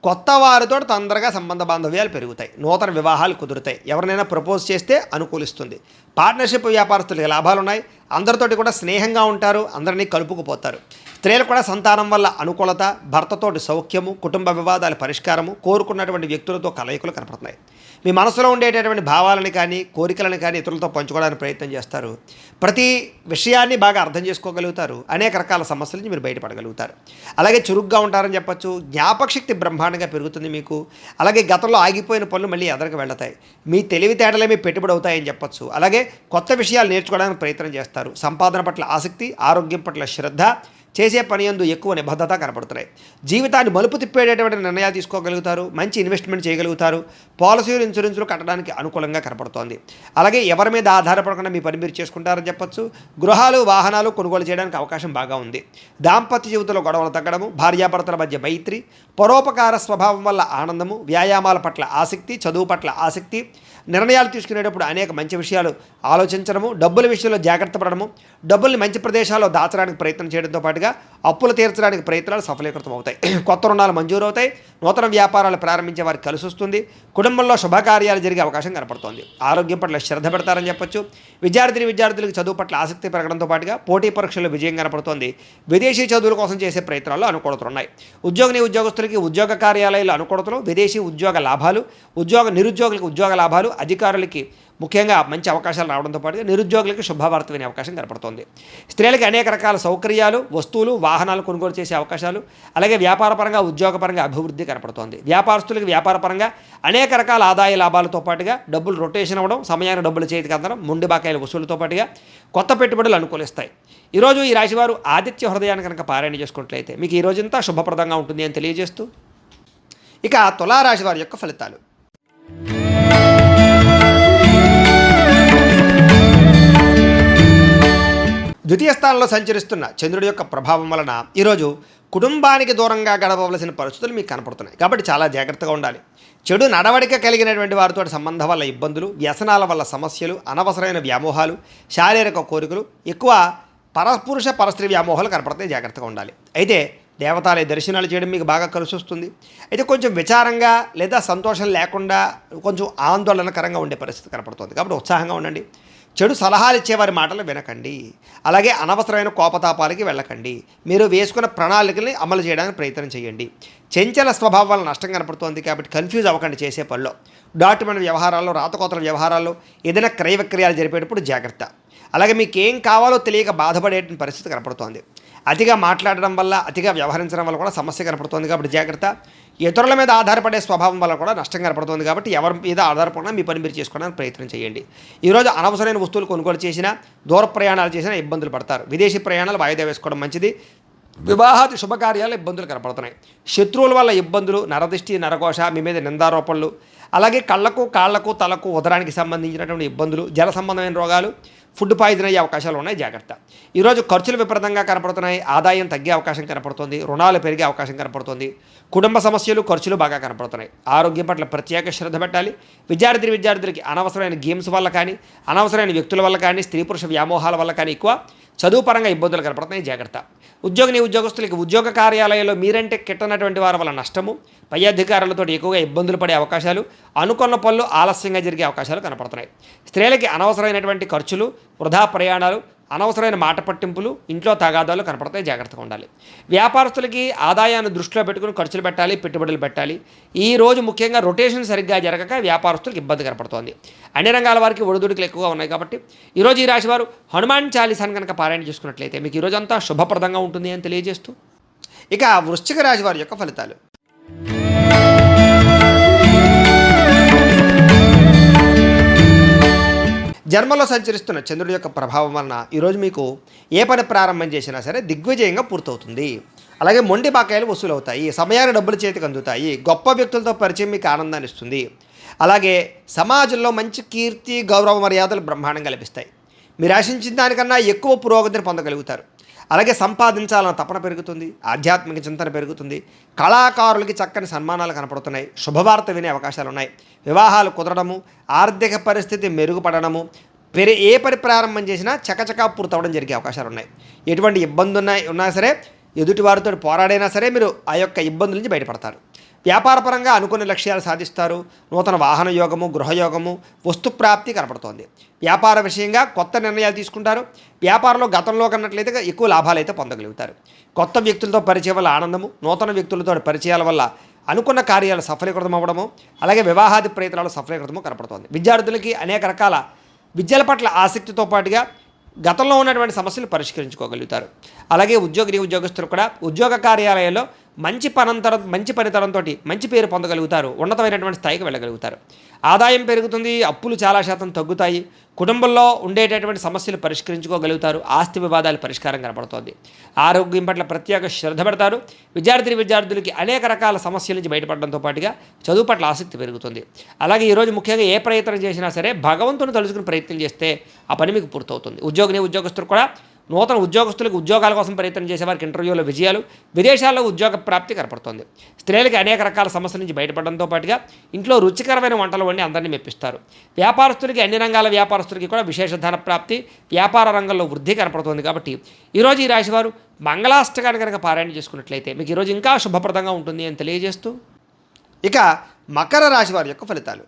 కొత్త వారితో తొందరగా సంబంధ బాంధవ్యాలు పెరుగుతాయి. నూతన వివాహాలు కుదురుతాయి. ఎవరినైనా ప్రపోజ్ చేస్తే అనుకూలిస్తుంది. పార్ట్నర్షిప్ వ్యాపారస్తులకి లాభాలు ఉన్నాయి. అందరితోటి కూడా స్నేహంగా ఉంటారు. అందరినీ కలుపుకుపోతారు. స్త్రీలు కూడా సంతానం వల్ల అనుకూలత, భర్తతోటి సౌఖ్యము, కుటుంబ వివాదాల పరిష్కారము, కోరుకున్నటువంటి వ్యక్తులతో కలయికలు కనపడుతున్నాయి. మీ మనసులో ఉండేటటువంటి భావాలని కానీ, కోరికలను కానీ ఇతరులతో పంచుకోవడానికి ప్రయత్నం చేస్తారు. ప్రతి విషయాన్ని బాగా అర్థం చేసుకోగలుగుతారు. అనేక రకాల సమస్యల నుంచి మీరు బయటపడగలుగుతారు. అలాగే చురుగ్గా ఉంటారని చెప్పచ్చు. జ్ఞాపకశక్తి బ్రహ్మాండంగా పెరుగుతుంది మీకు. అలాగే గతంలో ఆగిపోయిన పనులు మళ్ళీ ఎదరికి వెళ్తాయి. మీ తెలివితేటలే మీ పెట్టుబడి అవుతాయని చెప్పచ్చు. అలాగే కొత్త విషయాలు నేర్చుకోవడానికి ప్రయత్నం చేస్తారు. సంపాదన పట్ల ఆసక్తి, ఆరోగ్యం పట్ల శ్రద్ధ, చేసే పని యందు ఎక్కువ నిబద్ధత కనపడుతున్నాయి. జీవితాన్ని మలుపు తిప్పేటటువంటి నిర్ణయాలు తీసుకోగలుగుతారు. మంచి ఇన్వెస్ట్మెంట్ చేయగలుగుతారు. పాలసీలు, ఇన్సూరెన్సులు కట్టడానికి అనుకూలంగా కనపడుతోంది. అలాగే ఎవరి మీద ఆధారపడకుండా మీ పని మీరు చేసుకుంటారని చెప్పచ్చు. గృహాలు, వాహనాలు కొనుగోలు చేయడానికి అవకాశం బాగా ఉంది. దాంపత్య జీవితంలో గొడవలు తగ్గడము, భార్యాభర్తల మధ్య మైత్రి, పరోపకార స్వభావం వల్ల ఆనందము, వ్యాయామాల పట్ల ఆసక్తి, చదువు పట్ల ఆసక్తి, నిర్ణయాలు తీసుకునేటప్పుడు అనేక మంచి విషయాలు ఆలోచించడము, డబ్బుల విషయంలో జాగ్రత్త పడడము, డబ్బుల్ని మంచి ప్రదేశాల్లో దాచడానికి ప్రయత్నం చేయడంతో పాటుగా అప్పులు తీర్చడానికి ప్రయత్నాలు సఫలీకృతం అవుతాయి. కొత్త రుణాలు మంజూరు అవుతాయి. నూతన వ్యాపారాలు ప్రారంభించే వారికి కలిసి వస్తుంది. కుటుంబంలో శుభకార్యాలు జరిగే అవకాశం కనపడుతోంది. ఆరోగ్యం పట్ల శ్రద్ధ పెడతారని చెప్పొచ్చు. విద్యార్థులకు చదువు పట్ల ఆసక్తి పెరగడంతో పాటుగా పోటీ పరీక్షల్లో విజయం కనపడుతోంది. విదేశీ చదువుల కోసం చేసే ప్రయత్నాల్లో అనుకూలతలు ఉన్నాయి. ఉద్యోగస్తులకి ఉద్యోగ కార్యాలయాల్లో అనుకూలతలు, విదేశీ ఉద్యోగ లాభాలు, నిరుద్యోగులకు ఉద్యోగ లాభాలు, అధికారులకి ముఖ్యంగా మంచి అవకాశాలు రావడంతో పాటుగా నిరుద్యోగులకి శుభవార్త వినే అవకాశం కనపడుతోంది. స్త్రీలకి అనేక రకాల సౌకర్యాలు, వస్తువులు, వాహనాలు కొనుగోలు చేసే అవకాశాలు, అలాగే వ్యాపారపరంగా ఉద్యోగపరంగా అభివృద్ధి కనపడుతోంది. వ్యాపారస్తులకి వ్యాపారపరంగా అనేక రకాల ఆదాయ లాభాలతో పాటుగా డబ్బులు రొటేషన్ అవ్వడం, సమయానికి డబ్బులు చేతికి అందడం, మొండి బకాయిల వసూలుతో పాటుగా కొత్త పెట్టుబడులు అనుకూలిస్తాయి. ఈరోజు ఈ రాశివారు ఆదిత్య హృదయాన్ని కనుక పారాయణ చేసుకున్నట్లయితే మీకు ఈ రోజంతా శుభప్రదంగా ఉంటుంది అని తెలియజేస్తూ ఇక తులారాశి వారి యొక్క ఫలితాలు. ద్వితీయ స్థానంలో సంచరిస్తున్న చంద్రుడి యొక్క ప్రభావం వలన ఈరోజు కుటుంబానికి దూరంగా గడపవలసిన పరిస్థితులు మీకు కనపడుతున్నాయి. కాబట్టి చాలా జాగ్రత్తగా ఉండాలి. చెడు నడవడిక కలిగినటువంటి వారితో సంబంధం వల్ల ఇబ్బందులు, వ్యసనాల వల్ల సమస్యలు, అనవసరమైన వ్యామోహాలు, శారీరక కోరికలు, ఎక్కువ పరపురుష పరస్త్రీ వ్యామోహాలు కనపడతాయి. జాగ్రత్తగా ఉండాలి. అయితే దేవతాలయ దర్శనాలు చేయడం మీకు బాగా కలిసి వస్తుంది. అయితే కొంచెం విచారంగా లేదా సంతోషం లేకుండా కొంచెం ఆందోళనకరంగా ఉండే పరిస్థితి కనపడుతుంది. కాబట్టి ఉత్సాహంగా ఉండండి. చెడు సలహాలు ఇచ్చేవారి మాటలు వినకండి. అలాగే అనవసరమైన కోపతాపాలకి వెళ్ళకండి. మీరు వేసుకున్న ప్రణాళికల్ని అమలు చేయడానికి ప్రయత్నం చేయండి. చెంచల స్వభావం వల్ల నష్టం కనపడుతోంది. కాబట్టి కన్ఫ్యూజ్ అవ్వకండి చేసే పనిలో. డాక్యుమెంట్ వ్యవహారాల్లో, రాతకోతల వ్యవహారాల్లో, ఏదైనా క్రయ విక్రయాలు జరిపేటప్పుడు జాగ్రత్త. అలాగే మీకు ఏం కావాలో తెలియక బాధపడే పరిస్థితి కనపడుతోంది. అతిగా మాట్లాడడం వల్ల, అతిగా వ్యవహరించడం వల్ల కూడా సమస్య కనపడుతుంది. కాబట్టి జాగ్రత్త. ఇతరుల మీద ఆధారపడే స్వభావం వల్ల కూడా నష్టం కనపడుతుంది. కాబట్టి ఎవరి మీద ఆధారపడినా మీ పని మీరు చేసుకోవడానికి ప్రయత్నం చేయండి. ఈరోజు అనవసరమైన వస్తువులు కొనుగోలు చేసినా, దూర ప్రయాణాలు చేసినా ఇబ్బందులు పడతారు. విదేశీ ప్రయాణాలు వాయిదా వేసుకోవడం మంచిది. వివాహాది శుభకార్యాలు ఇబ్బందులు కనపడుతున్నాయి. శత్రువుల వల్ల ఇబ్బందులు, నరదిష్టి, నరఘోష, మీ మీద నిందారోపణలు, అలాగే కళ్ళకు, కాళ్లకు, తలకు, ఉదరానికి సంబంధించినటువంటి ఇబ్బందులు, జల సంబంధమైన రోగాలు, ఫుడ్ పాయిజన్ అయ్యే అవకాశాలు ఉన్నాయి. జాగ్రత్త. ఈరోజు ఖర్చులు విపరీతంగా కనపడుతున్నాయి. ఆదాయం తగ్గే అవకాశం కనపడుతుంది. రుణాలు పెరిగే అవకాశం కనపడుతుంది. కుటుంబ సమస్యలు, ఖర్చులు బాగా కనపడుతున్నాయి. ఆరోగ్యం పట్ల ప్రత్యేక శ్రద్ధ పెట్టాలి. విద్యార్థులకి అనవసరమైన గేమ్స్ వల్ల కానీ, అనవసరమైన వ్యక్తుల వల్ల కానీ, స్త్రీ పురుష వ్యామోహాల వల్ల కానీ ఎక్కువ చదువు పరంగా ఇబ్బందులు కనపడుతున్నాయి. జాగ్రత్త. ఉద్యోగస్తులకి ఉద్యోగ కార్యాలయంలో మీరంటే కిట్టనటువంటి వారి వల్ల నష్టము, పై అధికారులతో ఎక్కువగా ఇబ్బందులు పడే అవకాశాలు, అనుకున్న పనులు ఆలస్యంగా జరిగే అవకాశాలు కనపడుతున్నాయి. స్త్రీలకి అనవసరమైనటువంటి ఖర్చులు, వృధా ప్రయాణాలు, అనవసరమైన మాట పట్టింపులు, ఇంట్లో తగాదాలు కనపడతాయి. జాగ్రత్తగా ఉండాలి. వ్యాపారస్తులకి ఆదాయాన్ని దృష్టిలో పెట్టుకుని ఖర్చులు పెట్టాలి, పెట్టుబడులు పెట్టాలి. ఈ రోజు ముఖ్యంగా రొటేషన్ సరిగ్గా జరగక వ్యాపారస్తులకు ఇబ్బంది కనపడుతోంది. అన్ని రంగాల వారికి ఒడిదుడుకులు ఎక్కువగా ఉన్నాయి. కాబట్టి ఈరోజు ఈ రాశి వారు హనుమాన్ చాలీసాను కనుక పారాయణ చేసుకున్నట్లయితే మీకు ఈరోజు అంతా శుభప్రదంగా ఉంటుంది అని తెలియజేస్తూ ఇక వృశ్చిక రాశి వారి యొక్క ఫలితాలు. జన్మలో సంచరిస్తున్న చంద్రుడి యొక్క ప్రభావం వలన ఈరోజు మీకు ఏ పని ప్రారంభం చేసినా సరే దిగ్విజయంగా పూర్తవుతుంది. అలాగే మొండి బకాయిలు వసూలు అవుతాయి. సమయానికి డబ్బులు చేతికి అందుతాయి. గొప్ప వ్యక్తులతో పరిచయం మీకు ఆనందాన్ని ఇస్తుంది. అలాగే సమాజంలో మంచి కీర్తి, గౌరవ మర్యాదలు బ్రహ్మాండంగా లభిస్తాయి. మీరు ఆశించిన దానికన్నా ఎక్కువ పురోగతిని పొందగలుగుతారు. అలాగే సంపాదించాలన్న తపన పెరుగుతుంది. ఆధ్యాత్మిక చింతన పెరుగుతుంది. కళాకారులకి చక్కని సన్మానాలు కనపడుతున్నాయి. శుభవార్త వినే అవకాశాలు ఉన్నాయి. వివాహాలు కుదరడము, ఆర్థిక పరిస్థితి మెరుగుపడడము, ఏ పని ప్రారంభం చేసినా చకచకా పూర్తవడం జరిగే అవకాశాలు ఉన్నాయి. ఎటువంటి ఇబ్బంది ఉన్నా సరే, ఎదుటివారితో పోరాడైనా సరే మీరు ఆ యొక్క ఇబ్బందుల నుంచి బయటపడతారు. వ్యాపారపరంగా అనుకున్న లక్ష్యాలు సాధిస్తారు. నూతన వాహన యోగము, గృహయోగము, వస్తుప్రాప్తి కనపడుతోంది. వ్యాపార విషయంగా కొత్త నిర్ణయాలు తీసుకుంటారు. వ్యాపారంలో గతంలో కన్నట్లయితే ఎక్కువ లాభాలు అయితే పొందగలుగుతారు. కొత్త వ్యక్తులతో పరిచయం వల్ల ఆనందము, నూతన వ్యక్తులతో పరిచయాల వల్ల అనుకున్న కార్యాలు సఫలీకృతం అవ్వడము, అలాగే వివాహాది ప్రయత్నాలు సఫలీకృతము కనపడుతోంది. విద్యార్థులకి అనేక రకాల విద్యల పట్ల ఆసక్తితో పాటుగా గతంలో ఉన్నటువంటి సమస్యలు పరిష్కరించుకోగలుగుతారు. అలాగే ఉద్యోగస్తులు కూడా ఉద్యోగ కార్యాలయాల్లో మంచి పనితనంతో మంచి పేరు పొందగలుగుతారు. ఉన్నతమైనటువంటి స్థాయికి వెళ్ళగలుగుతారు. ఆదాయం పెరుగుతుంది. అప్పులు చాలా శాతం తగ్గుతాయి. కుటుంబంలో ఉండేటటువంటి సమస్యలు పరిష్కరించుకోగలుగుతారు. ఆస్తి వివాదాలు పరిష్కారం కనపడుతోంది. ఆరోగ్యం పట్ల ప్రత్యేక శ్రద్ధ పెడతారు. విద్యార్థులకి అనేక రకాల సమస్యల నుంచి బయటపడడంతో పాటుగా చదువు పట్ల ఆసక్తి పెరుగుతుంది. అలాగే ఈరోజు ముఖ్యంగా ఏ ప్రయత్నం చేసినా సరే భగవంతుని తలుచుకుని ప్రయత్నం చేస్తే ఆ పని మీకు పూర్తవుతుంది. ఉద్యోగస్తులు కూడా నూతన ఉద్యోగాల కోసం ప్రయత్నం చేసేవారికి ఇంటర్వ్యూలో విజయాలు, విదేశాల్లో ఉద్యోగ ప్రాప్తి కనపడుతోంది. స్త్రీలకి అనేక రకాల సమస్యల నుంచి బయటపడడంతో పాటుగా ఇంట్లో రుచికరమైన వంటలు వండి అందరినీ మెప్పిస్తారు. వ్యాపారస్తులకి అన్ని రంగాల వ్యాపారస్తులకి కూడా విశేష ధన ప్రాప్తి, వ్యాపార రంగంలో వృద్ధి కనపడుతోంది. కాబట్టి ఈరోజు ఈ రాశివారు మంగళాష్టకాన్ని కనుక పారాయణ చేసుకున్నట్లయితే మీకు ఈరోజు ఇంకా శుభప్రదంగా ఉంటుంది అని తెలియజేస్తూ ఇక మకర రాశి వారి యొక్క ఫలితాలు.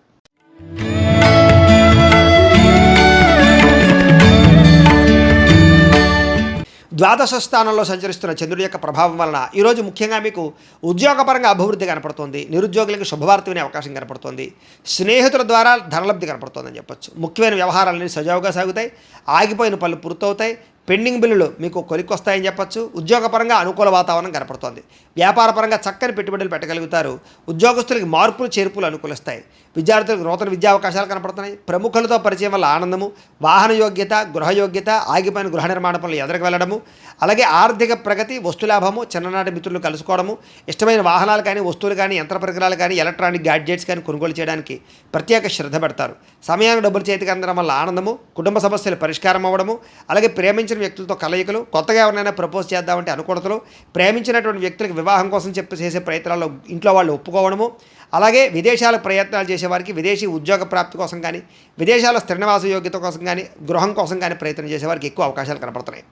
ద్వాదశ స్థానంలో సంచరిస్తున్న చంద్రుడి యొక్క ప్రభావం వలన ఈరోజు ముఖ్యంగా మీకు ఉద్యోగపరంగా అభివృద్ధి కనపడుతుంది. నిరుద్యోగులకు శుభవార్త వినే అవకాశం కనపడుతుంది. స్నేహితుల ద్వారా ధనలబ్ధి కనపడుతుందని చెప్పొచ్చు. ముఖ్యమైన వ్యవహారాలన్నీ సజావుగా సాగుతాయి. ఆగిపోయిన పనులు పూర్తవుతాయి. పెండింగ్ బిల్లులు మీకు కొలిక్కొస్తాయని చెప్పొచ్చు. ఉద్యోగపరంగా అనుకూల వాతావరణం కనపడుతోంది. వ్యాపారపరంగా చక్కని పెట్టుబడులు పెట్టగలుగుతారు. ఉద్యోగస్తులకి మార్పులు చేర్పులు అనుకూలిస్తాయి. విద్యార్థులకు నూతన విద్యా అవకాశాలు కనపడుతున్నాయి. ప్రముఖులతో పరిచయం వల్ల ఆనందము, వాహన యోగ్యత, గృహ యోగ్యత, ఆగిపోయిన గృహ నిర్మాణ పనులు ఎదురుకు వెళ్ళడము, అలాగే ఆర్థిక ప్రగతి, వస్తులాభము, చిన్ననాటి మిత్రులు కలుసుకోవడము, ఇష్టమైన వాహనాలు కానీ, వస్తువులు కానీ, యంత్ర పరికరాలు కానీ, ఎలక్ట్రానిక్ గ్యాడ్జెట్స్ కానీ కొనుగోలు చేయడానికి ప్రత్యేక శ్రద్ధ పెడతారు. సమయానికి డబ్బులు చేతికి అందడం వల్ల ఆనందము, కుటుంబ సమస్యలు పరిష్కారం అవ్వడము, అలాగే ప్రేమించిన వ్యక్తులతో కలయికలు, కొత్తగా ఎవరినైనా ప్రపోజ్ చేద్దామంటే అనుకూలతలు, ప్రేమించినటువంటి వ్యక్తులకు వివాహం కోసం చేసే ప్రయత్నాల్లో ఇంట్లో వాళ్ళు ఒప్పుకోవడము, అలాగే విదేశాల ప్రయత్నాలు చేసేవారికి విదేశీ ఉద్యోగ ప్రాప్తి కోసం కానీ, విదేశాల స్థిర నివాస యోగ్యత కోసం కానీ, గృహం కోసం కానీ ప్రయత్నం చేసేవారికి ఎక్కువ అవకాశాలు కనపడుతున్నాయి.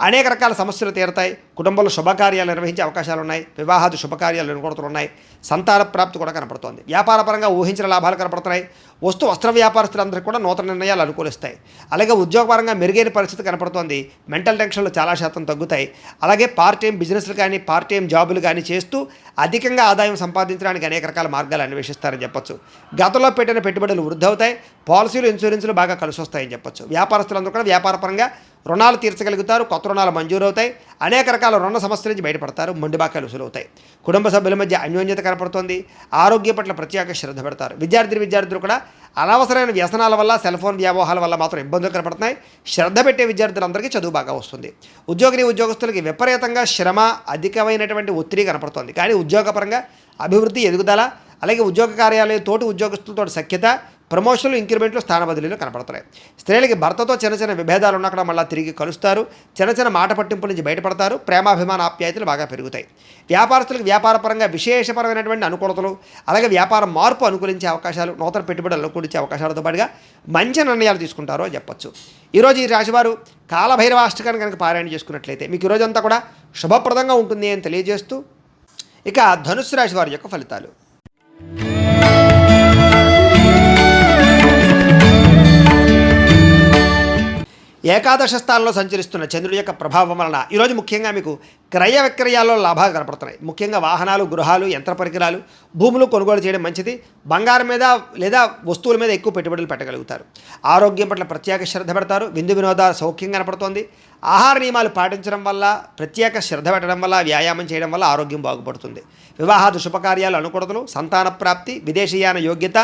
అనేక రకాల సమస్యలు తీరుతాయి. కుటుంబంలో శుభకార్యాలు నిర్వహించే అవకాశాలు ఉన్నాయి. వివాహాది శుభకార్యాలు అనుకూలతలు ఉన్నాయి. సంతాన ప్రాప్తి కూడా కనపడుతోంది. వ్యాపారపరంగా ఊహించిన లాభాలు కనపడుతున్నాయి. వస్త్ర వ్యాపారస్తులందరికీ కూడా నూతన నిర్ణయాలు అనుకూలిస్తాయి. అలాగే ఉద్యోగపరంగా మెరుగైన పరిస్థితి కనపడుతోంది. మెంటల్ టెన్షన్లు చాలా శాతం తగ్గుతాయి. అలాగే పార్ట్ టైం బిజినెస్లు కానీ, పార్ట్ టైం జాబులు కానీ చేస్తూ అధికంగా ఆదాయం సంపాదించడానికి అనేక రకాల మార్గాలు అన్వేషిస్తారని చెప్పొచ్చు. గతంలో పెట్టిన పెట్టుబడులు వృద్ధి అవుతాయి. పాలసీలు, ఇన్సూరెన్సులు బాగా కలిసి వస్తాయని చెప్పొచ్చు. వ్యాపారస్తులందరూ కూడా వ్యాపారపరంగా రుణాలు తీర్చగలుగుతారు. కొత్త రుణాలు మంజూరు అవుతాయి. అనేక రకాల రుణ సమస్యల నుంచి బయటపడతారు. మొండిబాకాయలు వసూలవుతాయి. కుటుంబ సభ్యుల మధ్య అన్యోన్యత కనపడుతోంది. ఆరోగ్య పట్ల ప్రత్యేక శ్రద్ధ పెడతారు. విద్యార్థులు కూడా అనవసరమైన వ్యసనాల వల్ల, సెల్ ఫోన్ వ్యామోహాల వల్ల మాత్రం ఇబ్బందులు కనపడుతున్నాయి. శ్రద్ధ పెట్టే విద్యార్థులందరికీ చదువు బాగా వస్తుంది. ఉద్యోగస్తులకి విపరీతంగా శ్రమ, అధికమైనటువంటి ఒత్తిడి కనపడుతోంది. కానీ ఉద్యోగపరంగా అభివృద్ధి, ఎదుగుదల, అలాగే ఉద్యోగ కార్యాలయం తోటి ఉద్యోగస్తులతో సఖ్యత, ప్రమోషన్లు, ఇంక్రిమెంట్లు, స్థాన బదిలీలు కనపడుతున్నాయి. స్త్రీలకి భర్తతో చిన్న విభేదాలు ఉన్నక్కడ మళ్ళీ తిరిగి కలుస్తారు. చిన్న మాట పట్టింపుల నుంచి బయటపడతారు. ప్రేమాభిమాన ఆప్యాయతలు బాగా పెరుగుతాయి. వ్యాపారస్తులకు వ్యాపారపరంగా విశేషపరమైనటువంటి అనుకూలతలు, అలాగే వ్యాపార మార్పు అనుకూలించే అవకాశాలు, నూతన పెట్టుబడులు అనుకూలించే అవకాశాలతో పాటుగా మంచి నిర్ణయాలు తీసుకుంటారు అని చెప్పొచ్చు. ఈరోజు ఈ రాశివారు కాలభైరవాష్టకాన్ని కనుక పారాయణ చేసుకున్నట్లయితే మీకు ఈరోజంతా కూడా శుభప్రదంగా ఉంటుంది అని తెలియజేస్తూ, ఇక ధనుస్సు రాశి వారి యొక్క ఫలితాలు. ఏకాదశ స్థానంలో సంచరిస్తున్న చంద్రుడి యొక్క ప్రభావం వలన ఈరోజు ముఖ్యంగా మీకు క్రయ విక్రయాల్లో లాభాలు కనపడుతున్నాయి. ముఖ్యంగా వాహనాలు, గృహాలు, యంత్ర పరికరాలు, భూములు కొనుగోలు చేయడం మంచిది. బంగారం మీద లేదా వస్తువుల మీద ఎక్కువ పెట్టుబడులు పెట్టగలుగుతారు. ఆరోగ్యం పట్ల ప్రత్యేక శ్రద్ధ పెడతారు. విందు వినోదాలు సౌఖ్యం కనపడుతోంది. ఆహార నియమాలు పాటించడం వల్ల, ప్రత్యేక శ్రద్ధ పెట్టడం వల్ల, వ్యాయామం చేయడం వల్ల ఆరోగ్యం బాగుపడుతుంది. వివాహాది శుభకార్యాలు అనుకూలతలు, సంతాన ప్రాప్తి, విదేశీయాన యోగ్యత,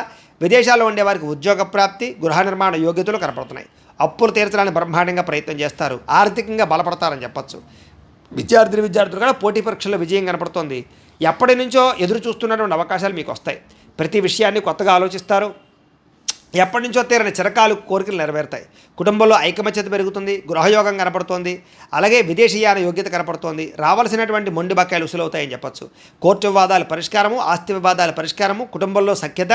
విదేశాల్లో ఉండే వారికి ఉద్యోగ ప్రాప్తి, గృహ నిర్మాణ యోగ్యతలు కనపడుతున్నాయి. అప్పులు తీర్చడానికి బ్రహ్మాండంగా ప్రయత్నం చేస్తారు. ఆర్థికంగా బలపడతారని చెప్పచ్చు. విద్యార్థులు కూడా పోటీ పరీక్షల్లో విజయం కనపడుతోంది. ఎప్పటి నుంచో ఎదురు చూస్తున్నటువంటి అవకాశాలు మీకు వస్తాయి. ప్రతి విషయాన్ని కొత్తగా ఆలోచిస్తారు. ఎప్పటి నుంచో తీరని చిరకాలు కోరికలు నెరవేరుతాయి. కుటుంబంలో ఐకమత్యత పెరుగుతుంది. గృహయోగం కనపడుతోంది. అలాగే విదేశీయాన యోగ్యత కనపడుతోంది. రావాల్సినటువంటి మొండి బకాయిలు వసూలవుతాయని చెప్పచ్చు. కోర్టు వివాదాల పరిష్కారము, ఆస్తి వివాదాల పరిష్కారము, కుటుంబంలో సఖ్యత,